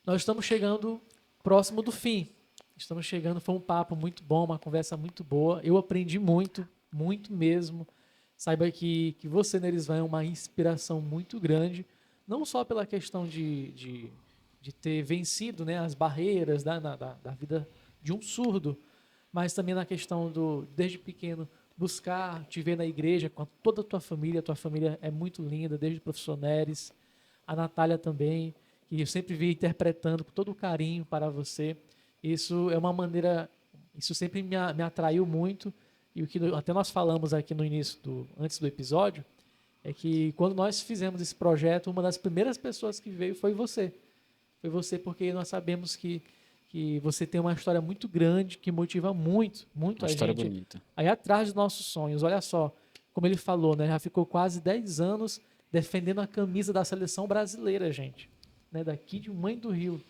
Nós estamos chegando próximo do fim. Estamos chegando, foi um papo muito bom, uma conversa muito boa. Eu aprendi muito, muito mesmo. Saiba que você, Nerisvan, é uma inspiração muito grande, não só pela questão de ter vencido, né, as barreiras da vida de um surdo, mas também na questão do, desde pequeno, buscar te ver na igreja com toda a tua família é muito linda, desde o professor Neres, a Natália também, que eu sempre vi interpretando com todo o carinho para você. Isso é uma maneira, isso sempre me atraiu muito, e o que até nós falamos aqui no início, antes do episódio, é que quando nós fizemos esse projeto, uma das primeiras pessoas que veio foi você. Foi você porque nós sabemos que você tem uma história muito grande, que motiva muito, muito Uma a história gente bonita. aí atrás dos nossos sonhos. Olha só, como ele falou, né? Já ficou quase 10 anos defendendo a camisa da seleção brasileira, gente. Né? Daqui de Mãe do Rio.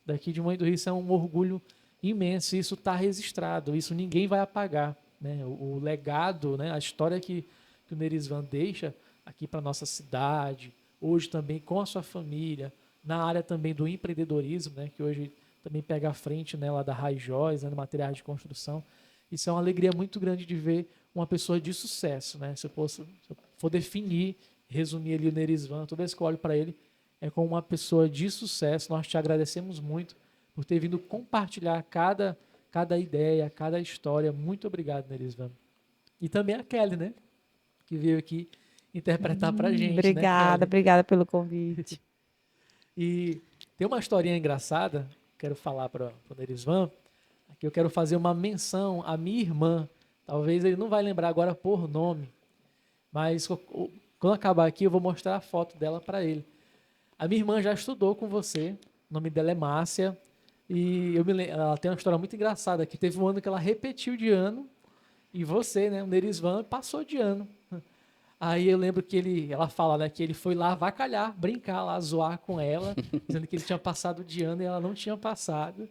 Daqui de Mãe do Rio, isso é um orgulho imenso. Isso está registrado, isso ninguém vai apagar. Né? O legado, né? A história que o Nerisvan deixa aqui para nossa cidade, hoje também com a sua família, na área também do empreendedorismo, né? Que hoje também pega a frente, né? Lá da Raijóis, né? No materiais de construção. Isso é uma alegria muito grande de ver uma pessoa de sucesso, né? Se eu for definir, resumir ali o Nerisvan, toda vez que eu olho para ele, é como uma pessoa de sucesso. Nós te agradecemos muito por ter vindo compartilhar cada ideia, cada história. Muito obrigado, Nerisvan. E também a Kelly, né? Que veio aqui interpretar pra gente, né, Obrigada, Kelly? obrigada pelo convite. E tem uma historinha engraçada, quero falar para o Nerisvan, que eu quero fazer uma menção à minha irmã. Talvez ele não vai lembrar agora por nome, mas quando acabar aqui eu vou mostrar a foto dela para ele. A minha irmã já estudou com você, o nome dela é Márcia, e ela tem uma história muito engraçada, que teve um ano que ela repetiu de ano, e você, né, o Nerisvan, passou de ano. Aí eu lembro que ela fala, né, que ele foi lá avacalhar, brincar lá, zoar com ela, dizendo que ele tinha passado de ano e ela não tinha passado.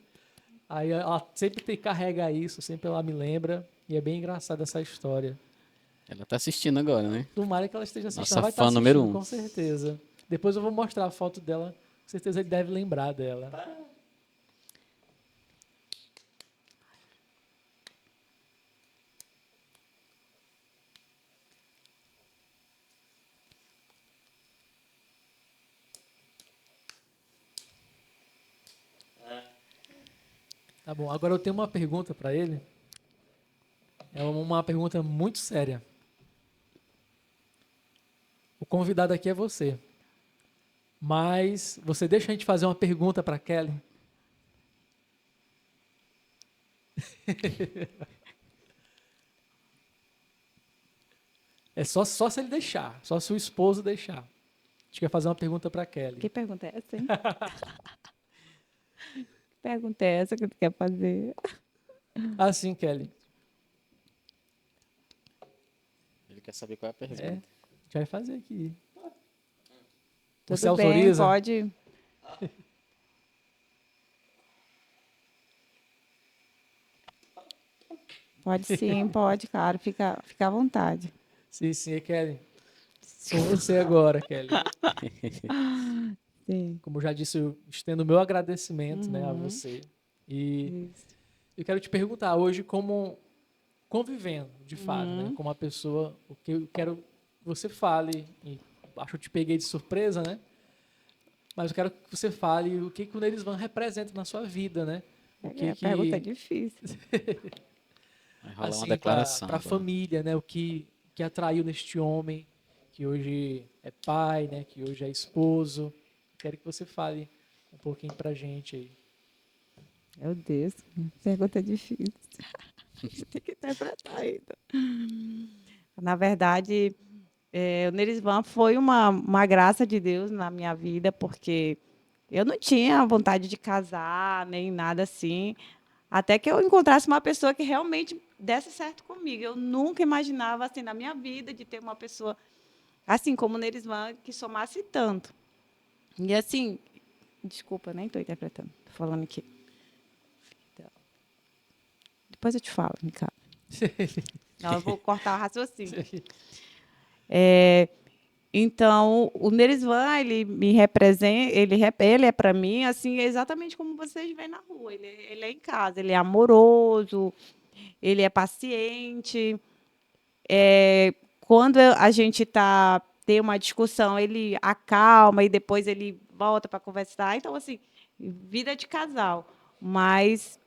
Aí ela sempre carrega isso, sempre ela me lembra, e é bem engraçada essa história. Ela tá assistindo agora, né? Tomara que ela esteja assistindo, Nossa ela vai estar fã número assistindo, um. com certeza. Depois eu vou mostrar a foto dela, com certeza ele deve lembrar dela. Tá bom, agora eu tenho uma pergunta para ele. É uma pergunta muito séria. O convidado aqui é você. Mas você deixa a gente fazer uma pergunta para Kelly? É só se ele deixar, só se o esposo deixar. A gente quer fazer uma pergunta para Kelly. Que pergunta é essa, hein? Que pergunta é essa que tu quer fazer? Assim, Kelly. Ele quer saber qual é a pergunta. É, a gente vai fazer aqui. Tudo Você bem, autoriza? pode. Pode sim, pode, claro. Fica à vontade. Sim, Kelly. Com você agora, Kelly. Sim. Como eu já disse, eu estendo o meu agradecimento, né, a você. E Isso. eu quero te perguntar hoje como convivendo, de fato, né, como uma pessoa, o que eu quero que você fale, e acho que eu te peguei de surpresa, né? Mas eu quero que você fale o que o Nerisvan representa na sua vida, né? O que A pergunta é difícil. Vai rolar uma assim, declaração. para a agora. família, né? O que atraiu neste homem, que hoje é pai, né? Que hoje é esposo. Quero que você fale um pouquinho pra gente aí. Meu Deus, pergunta difícil. Tem que interpretar ainda. Na verdade, o Nerisvan foi uma graça de Deus na minha vida, porque eu não tinha vontade de casar, nem nada assim, até que eu encontrasse uma pessoa que realmente desse certo comigo. Eu nunca imaginava, assim, na minha vida, de ter uma pessoa, assim como o Nerisvan, que somasse tanto. E, assim, desculpa, nem estou interpretando, estou falando aqui. Depois eu te falo, Micaela. Não, eu vou cortar o raciocínio. Então, o Nerisvan, ele me representa, ele é para mim assim exatamente como vocês veem na rua. Ele é em casa, ele é amoroso, ele é paciente. Quando a gente tem uma discussão, ele acalma e depois ele volta para conversar. Então, assim, vida de casal. Mas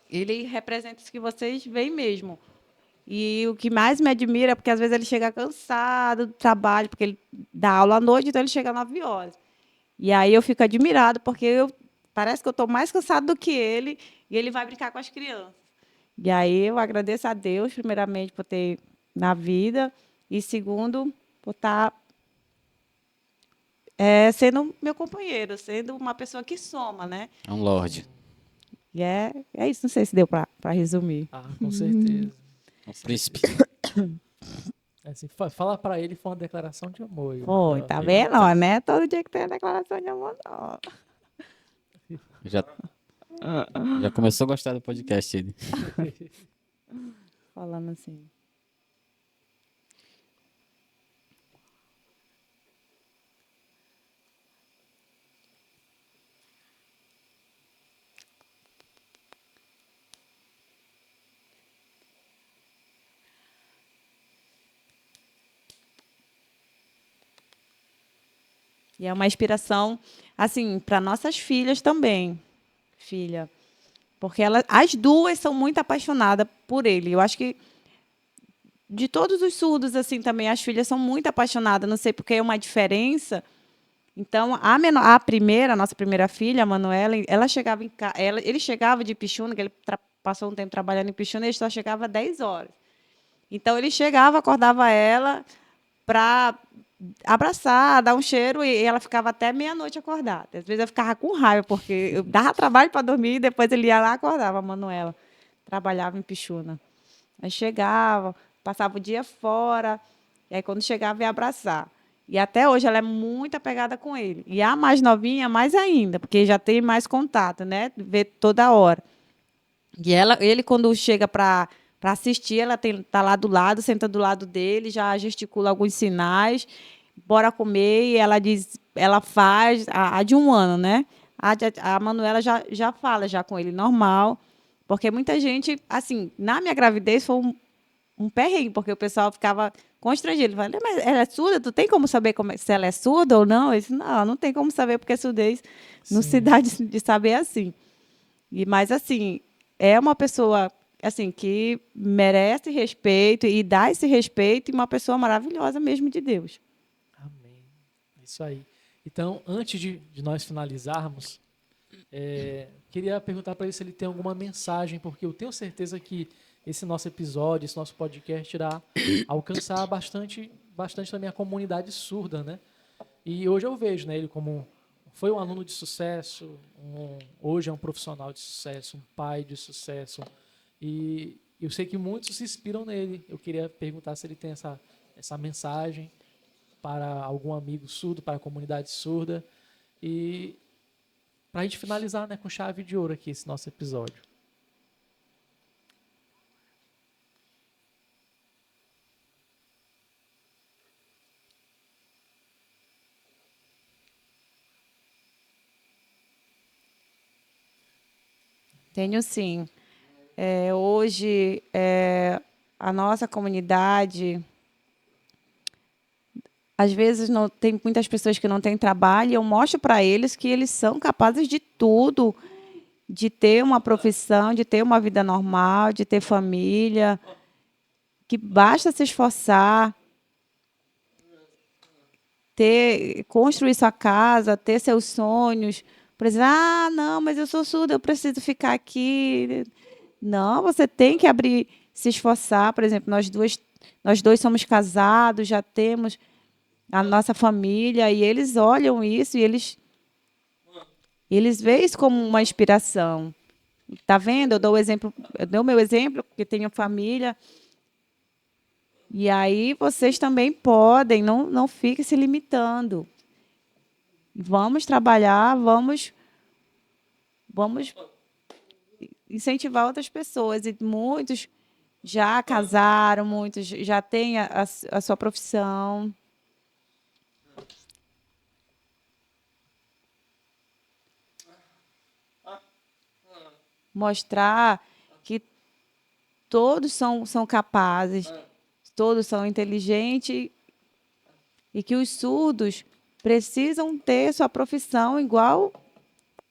ele representa isso que vocês veem mesmo. E o que mais me admira é porque, às vezes, ele chega cansado do trabalho, porque ele dá aula à noite, então ele chega às 9 horas. E aí eu fico admirado, porque parece que eu estou mais cansado do que ele, e ele vai brincar com as crianças. E aí eu agradeço a Deus, primeiramente, por ter na vida, e segundo, por estar sendo meu companheiro, sendo uma pessoa que soma, né? É um lorde. E é isso, não sei se deu para resumir. Ah, com certeza. Um príncipe. Assim, fala pra ele, foi uma declaração de amor. Foi, tá vendo? Ó, né? Todo dia que tem a declaração de amor, não. Já começou a gostar do podcast ele. Falando assim. E é uma inspiração, assim, para nossas filhas também, filha. Porque as duas são muito apaixonadas por ele. Eu acho que de todos os surdos, assim, também, as filhas são muito apaixonadas. Não sei porque é uma diferença. Então, a primeira, a nossa primeira filha, a Manuela, ela chegava em casa, ele chegava de Pixuna, que ele passou um tempo trabalhando em Pixuna, e ele só chegava às 10 horas. Então, ele chegava, acordava ela para abraçar, dar um cheiro, e ela ficava até meia-noite acordada. Às vezes eu ficava com raiva, porque eu dava trabalho para dormir, e depois ele ia lá e acordava, a Manuela. Trabalhava em Pixuna. Aí chegava, passava o dia fora, e aí quando chegava ia abraçar. E até hoje ela é muito apegada com ele. E a mais novinha, mais ainda, porque já tem mais contato, né? Vê toda hora. E ele, quando chega para assistir, ela está lá do lado, senta do lado dele, já gesticula alguns sinais, bora comer, e ela diz, ela faz, a de 1 ano, né? A Manuela já fala já com ele normal, porque muita gente, assim, na minha gravidez foi um perrengue, porque o pessoal ficava constrangido. Ele falava, mas ela é surda? Tu tem como saber se ela é surda ou não? Eu disse, não tem como saber, porque surdez não se dá de saber assim. Mas, assim, é uma pessoa assim que merece respeito e dá esse respeito e uma pessoa maravilhosa mesmo de Deus. Amém. É isso aí. Então, antes de nós finalizarmos, queria perguntar para ele se ele tem alguma mensagem, porque eu tenho certeza que esse nosso episódio, esse nosso podcast irá alcançar bastante da minha comunidade surda, né? E hoje eu vejo, né, ele como foi um aluno de sucesso, hoje é um profissional de sucesso, um pai de sucesso, e eu sei que muitos se inspiram nele. Eu queria perguntar se ele tem essa mensagem para algum amigo surdo, para a comunidade surda, e para a gente finalizar, né, com chave de ouro aqui esse nosso episódio. Tenho sim. Hoje, a nossa comunidade, às vezes não tem muitas pessoas que não têm trabalho, e eu mostro para eles que eles são capazes de tudo, de ter uma profissão, de ter uma vida normal, de ter família, que basta se esforçar, construir sua casa, ter seus sonhos. Por exemplo, não, mas eu sou surda, eu preciso ficar aqui. Não, você tem que abrir, se esforçar. Por exemplo, nós dois somos casados, já temos a nossa família, e eles olham isso e eles veem isso como uma inspiração. Tá vendo? Eu dou o meu exemplo, porque tenho família. E aí vocês também podem, não fiquem se limitando. Vamos trabalhar, vamos incentivar outras pessoas. E muitos já casaram, muitos já têm a sua profissão. Mostrar que todos são capazes, todos são inteligentes e que os surdos precisam ter sua profissão igual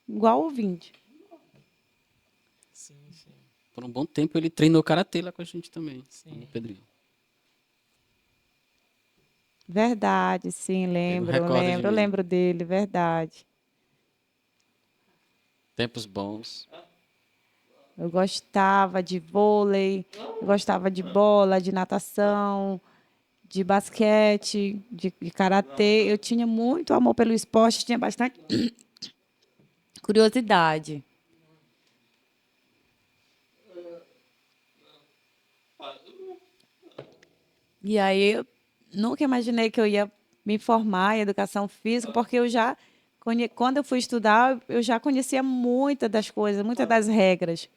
ouvinte. Sim, sim. Por um bom tempo ele treinou karatê lá com a gente também, Sim. o Pedrinho. Verdade, sim, recorda de eu mim. lembro dele, verdade. Tempos bons. Eu gostava de vôlei, eu gostava de bola, de natação, de basquete, de karatê. Eu tinha muito amor pelo esporte, tinha bastante curiosidade. E aí eu nunca imaginei que eu ia me formar em educação física, porque quando eu fui estudar, eu já conhecia muitas das coisas, muitas das regras.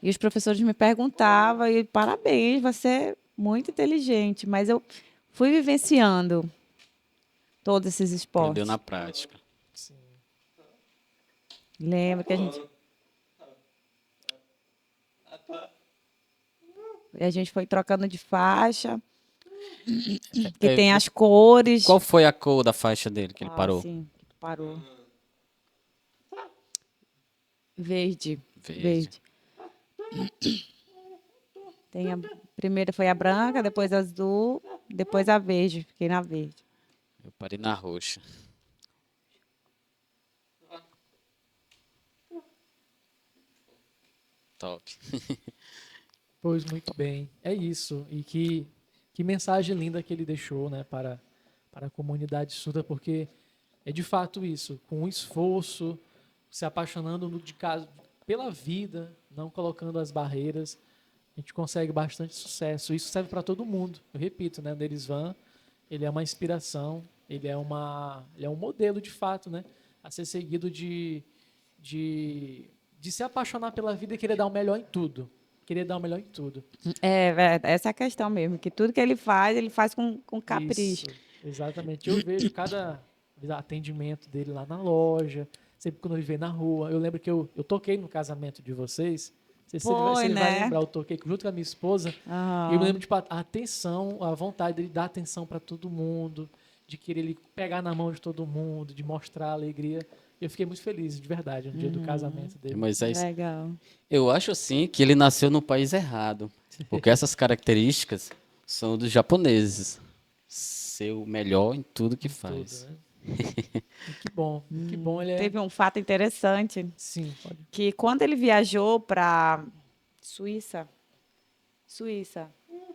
E os professores me perguntavam, e parabéns, você é muito inteligente, mas eu fui vivenciando todos esses Aprendeu esportes. na prática. Sim. Lembro que a gente foi trocando de faixa, que tem as cores. Qual foi a cor da faixa dele que ele parou? Sim, parou. Verde. Verde. Primeiro foi a branca, depois a azul, depois a verde. Fiquei na verde. Eu parei na roxa. Top. Pois muito bem. É isso. E que mensagem linda que ele deixou, né, para a comunidade surda, porque é de fato isso, com esforço, se apaixonando pela vida, não colocando as barreiras, a gente consegue bastante sucesso. Isso serve para todo mundo. Eu repito, né, Nerisvan, ele é uma inspiração, ele é um modelo de fato, né, a ser seguido de se apaixonar pela vida e querer dar o melhor em tudo. Querer dar o melhor em tudo. É verdade, essa é a questão mesmo, que tudo que ele faz com capricho. Isso, exatamente. Eu vejo cada atendimento dele lá na loja, sempre quando ele vê na rua. Eu lembro que eu toquei no casamento de vocês. Não sei se Foi, ele vai né? lembrar, eu toquei junto com a minha esposa. E eu me lembro, tipo, a atenção, a vontade dele dar atenção para todo mundo, de querer ele pegar na mão de todo mundo, de mostrar alegria. Eu fiquei muito feliz, de verdade, no dia do casamento dele. Moisés, Legal. eu acho assim que ele nasceu no país errado, porque essas características são dos japoneses. Ser o melhor em tudo que faz. Tudo, né? E que bom ele é. Teve um fato interessante, Sim, pode. que quando ele viajou para Suíça,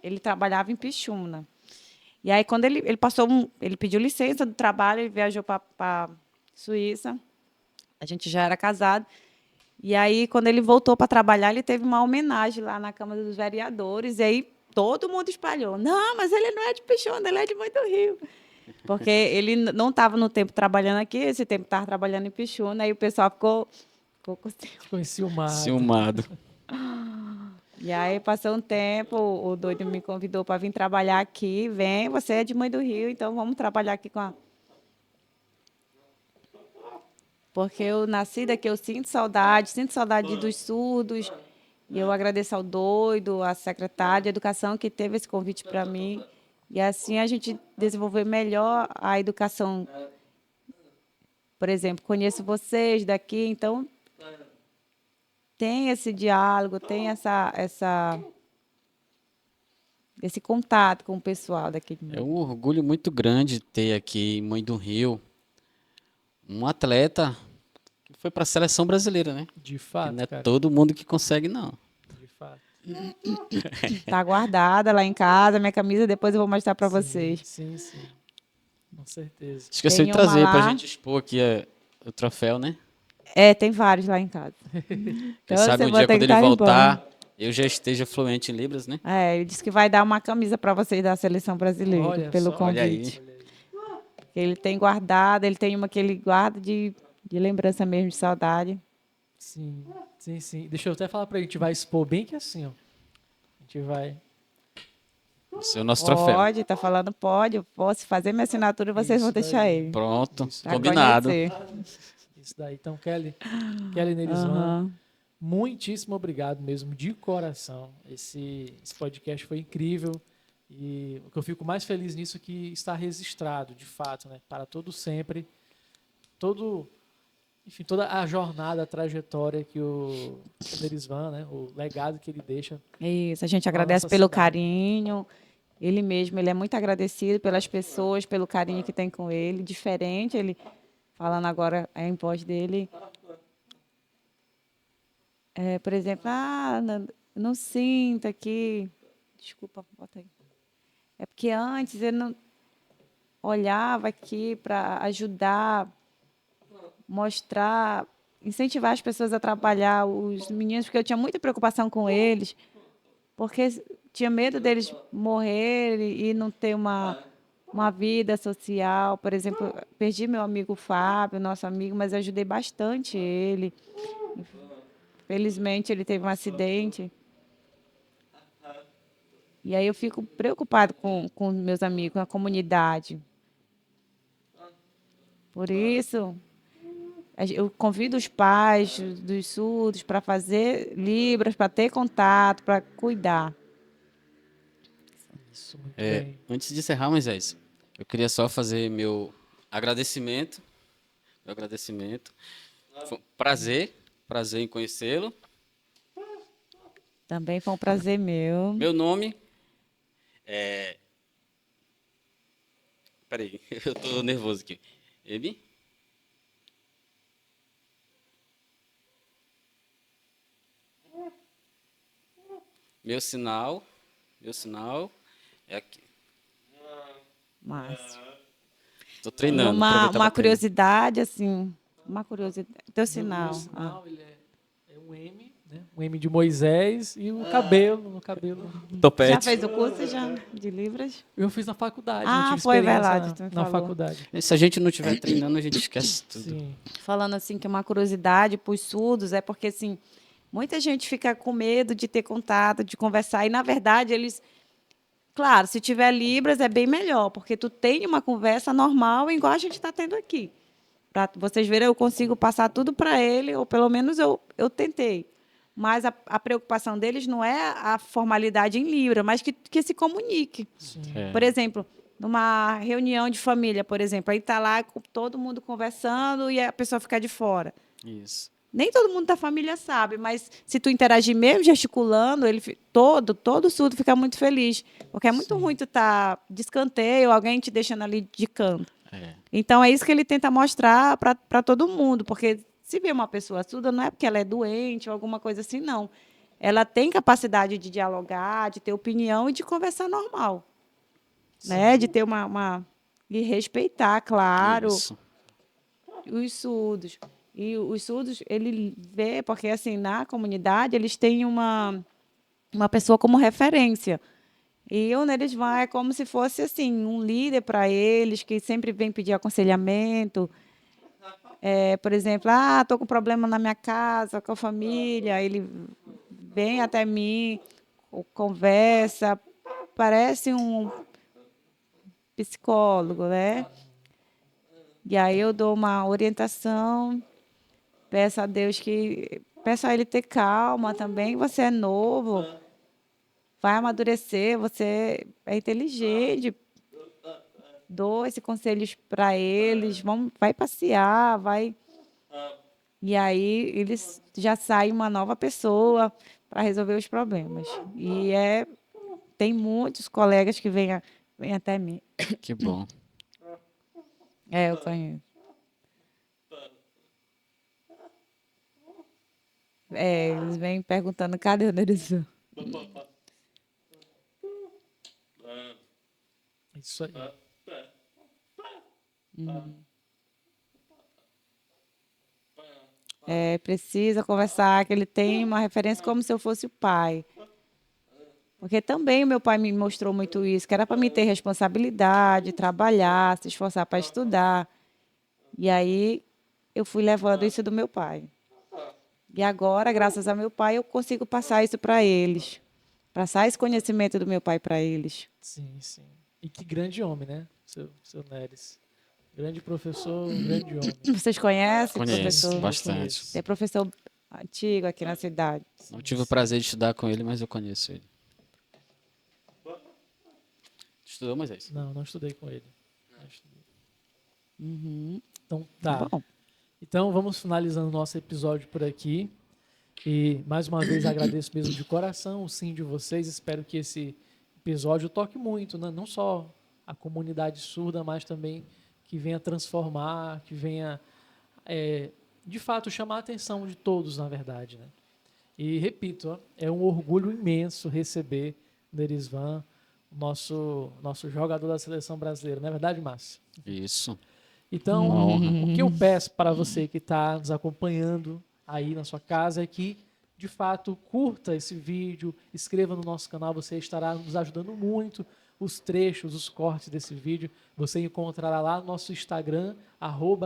ele trabalhava em Pixuna. E aí, quando ele passou, ele pediu licença do trabalho, ele viajou para Suíça. A gente já era casado. E aí, quando ele voltou para trabalhar, ele teve uma homenagem lá na Câmara dos Vereadores. E aí, todo mundo espalhou. Não, mas ele não é de Pixuna, ele é de Mãe do Rio. Porque ele não estava no tempo trabalhando aqui, esse tempo estava trabalhando em Pixuna. Aí o pessoal ficou com ciúme. Ficou enciumado. Ciumado. E aí, passou um tempo, o doido me convidou para vir trabalhar aqui. Vem, você é de Mãe do Rio, então vamos trabalhar aqui com a... Porque eu nasci daqui, eu sinto saudade dos surdos. E eu agradeço ao doido, à secretária de educação que teve esse convite para mim. E assim a gente desenvolveu melhor a educação. Por exemplo, conheço vocês daqui, então tem esse diálogo, tem esse contato com o pessoal daqui de É Mãe. um orgulho muito grande ter aqui em Mãe do Rio um atleta que foi para a seleção brasileira, né? De Que fato, não é cara. todo mundo que consegue, não. De fato. Está guardada lá em casa, minha camisa, depois eu vou mostrar para vocês. Sim, sim. Com certeza. Esqueceu de Tem uma trazer para a lá. gente expor aqui o troféu, né? Tem vários lá em casa. Quem Então, sabe você um vai dia ter quando que ele tá voltar, eu já esteja fluente em Libras, né? Ele disse que vai dar uma camisa para vocês da seleção brasileira, Olha pelo só. Olha aí. convite. Ele tem guardado, ele tem uma que ele guarda de lembrança mesmo, de saudade. Sim, sim, sim. Deixa eu até falar pra ele, a gente vai expor bem que assim, ó. A gente vai... Esse é o nosso troféu. Pode, tá falando pode. Eu posso fazer minha assinatura e vocês vão Isso deixar daí. ele. Pronto, Isso. Pra combinado. conhecer. Isso daí. Então, Kelly Nerisvan, Aham. muitíssimo obrigado mesmo, de coração. Esse podcast foi incrível. E o que eu fico mais feliz nisso é que está registrado, de fato, né? Para todo sempre. Enfim, toda a jornada, a trajetória que o Nerisvan, né? O legado que ele deixa. Isso, a gente Na agradece nossa pelo cidade. carinho. Ele mesmo, ele é muito agradecido pelas pessoas, pelo carinho que tem com ele. Diferente, ele falando agora em voz dele. Por exemplo, não sinto aqui. Desculpa, bota aí. É porque antes ele não olhava aqui para ajudar, mostrar, incentivar as pessoas a trabalhar, os meninos, porque eu tinha muita preocupação com eles, porque tinha medo deles morrerem e não ter uma vida social. Por exemplo, perdi meu amigo Fábio, nosso amigo, mas eu ajudei bastante ele. Felizmente, ele teve um acidente. E aí eu fico preocupado com meus amigos, com a comunidade. Por isso, eu convido os pais dos surdos para fazer Libras, para ter contato, para cuidar. Isso, muito bem. Antes de encerrar, Moisés, eu queria só fazer meu agradecimento. Foi um prazer em conhecê-lo. Também foi um prazer meu. Meu nome é... Peraí, eu tô nervoso aqui. Ele? Meu sinal é aqui. Márcio. Tô E treinando. uma aproveitar pra treinar. curiosidade, assim, uma curiosidade. Teu O sinal. meu sinal, ele é um M, né? Um M de Moisés e o cabelo, no cabelo. Já Topete. fez o curso já de Libras? Eu fiz na faculdade, não tive Foi experiência verdade, tu me na falou. faculdade. Se a gente não estiver treinando, a gente esquece tudo. Sim, Falando assim que uma curiosidade para os surdos é porque assim muita gente fica com medo de ter contato, de conversar e na verdade eles, claro, se tiver Libras é bem melhor porque tu tem uma conversa normal igual a gente está tendo aqui. Para vocês verem, eu consigo passar tudo para ele ou pelo menos eu tentei. Mas a preocupação deles não é a formalidade em Libra, mas que se comunique. sim. É. Por exemplo, numa reunião de família, por exemplo, aí está lá com todo mundo conversando e a pessoa fica de fora. Isso. Nem todo mundo da família sabe, mas se tu interagir mesmo gesticulando, todo surdo fica muito feliz. Porque é muito ruim tu estar de escanteio, alguém te deixando ali de canto. É. Então, é isso que ele tenta mostrar para todo mundo. Porque se vê uma pessoa surda, não é porque ela é doente ou alguma coisa assim, não. Ela tem capacidade de dialogar, de ter opinião e de conversar normal. Né? De ter de respeitar, claro, Isso. os surdos. E os surdos, ele vê, porque assim, na comunidade, eles têm uma pessoa como referência. E o Nerisvan é como se fosse assim, um líder para eles, que sempre vem pedir aconselhamento. Por exemplo, estou com problema na minha casa, com a família. Ele vem até mim, conversa, parece um psicólogo, né? E aí eu dou uma orientação. Peço a ele ter calma também. Você é novo, vai amadurecer, você é inteligente. Dou esses conselhos para eles, vai passear, vai. E aí eles já saem uma nova pessoa para resolver os problemas. Tem muitos colegas que vêm até mim. Que bom. Eu conheço. Eles vêm perguntando, cadê o Nerizão? Isso aí. Precisa conversar, que ele tem uma referência como se eu fosse o pai. Porque também o meu pai me mostrou muito isso, que era para mim ter responsabilidade, trabalhar, se esforçar para estudar. E aí eu fui levando isso do meu pai. E agora, graças ao meu pai, eu consigo passar isso para eles. Passar esse conhecimento do meu pai para eles. Sim, sim. E que grande homem, né? Seu Neres. Grande professor, grande homem. Vocês conhecem, Conheço professor? bastante. É professor antigo aqui na cidade. Não tive o prazer de estudar com ele, mas eu conheço ele. Estudou, Moisés? Não estudei com ele. Não estudei. Uhum. Então, tá. Bom, Então, vamos finalizando o nosso episódio por aqui. E, mais uma vez, agradeço mesmo de coração o sim de vocês. Espero que esse episódio toque muito, né? Não só a comunidade surda, mas também que venha transformar, que venha, de fato, chamar a atenção de todos, na verdade, né? E, repito, ó, é um orgulho imenso receber o Nerisvan, nosso jogador da seleção brasileira. Não é verdade, Márcio? Isso. Então, Uma honra. o que eu peço para você que está nos acompanhando aí na sua casa é que, de fato, curta esse vídeo, inscreva no nosso canal, você estará nos ajudando muito. Os trechos, os cortes desse vídeo, você encontrará lá no nosso Instagram,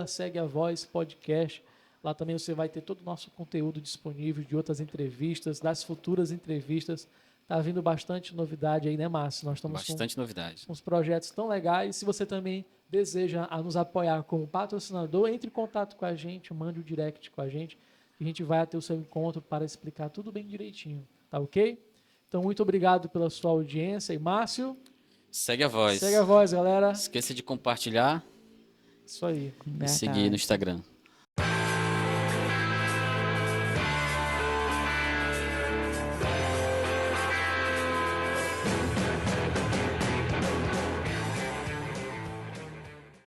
@segueavoz_podcast. Lá também você vai ter todo o nosso conteúdo disponível de outras entrevistas, das futuras entrevistas. Tá vindo bastante novidade aí, né, Márcio? Nós estamos Bastante novidade. com uns projetos tão legais. Se você também deseja nos apoiar como patrocinador, entre em contato com a gente, mande um direct com a gente. A gente vai até o seu encontro para explicar tudo bem direitinho. Tá ok? Então, muito obrigado pela sua audiência. E, Márcio, Segue a voz. segue a voz, galera. Esqueça de compartilhar Isso aí. e seguir no Instagram.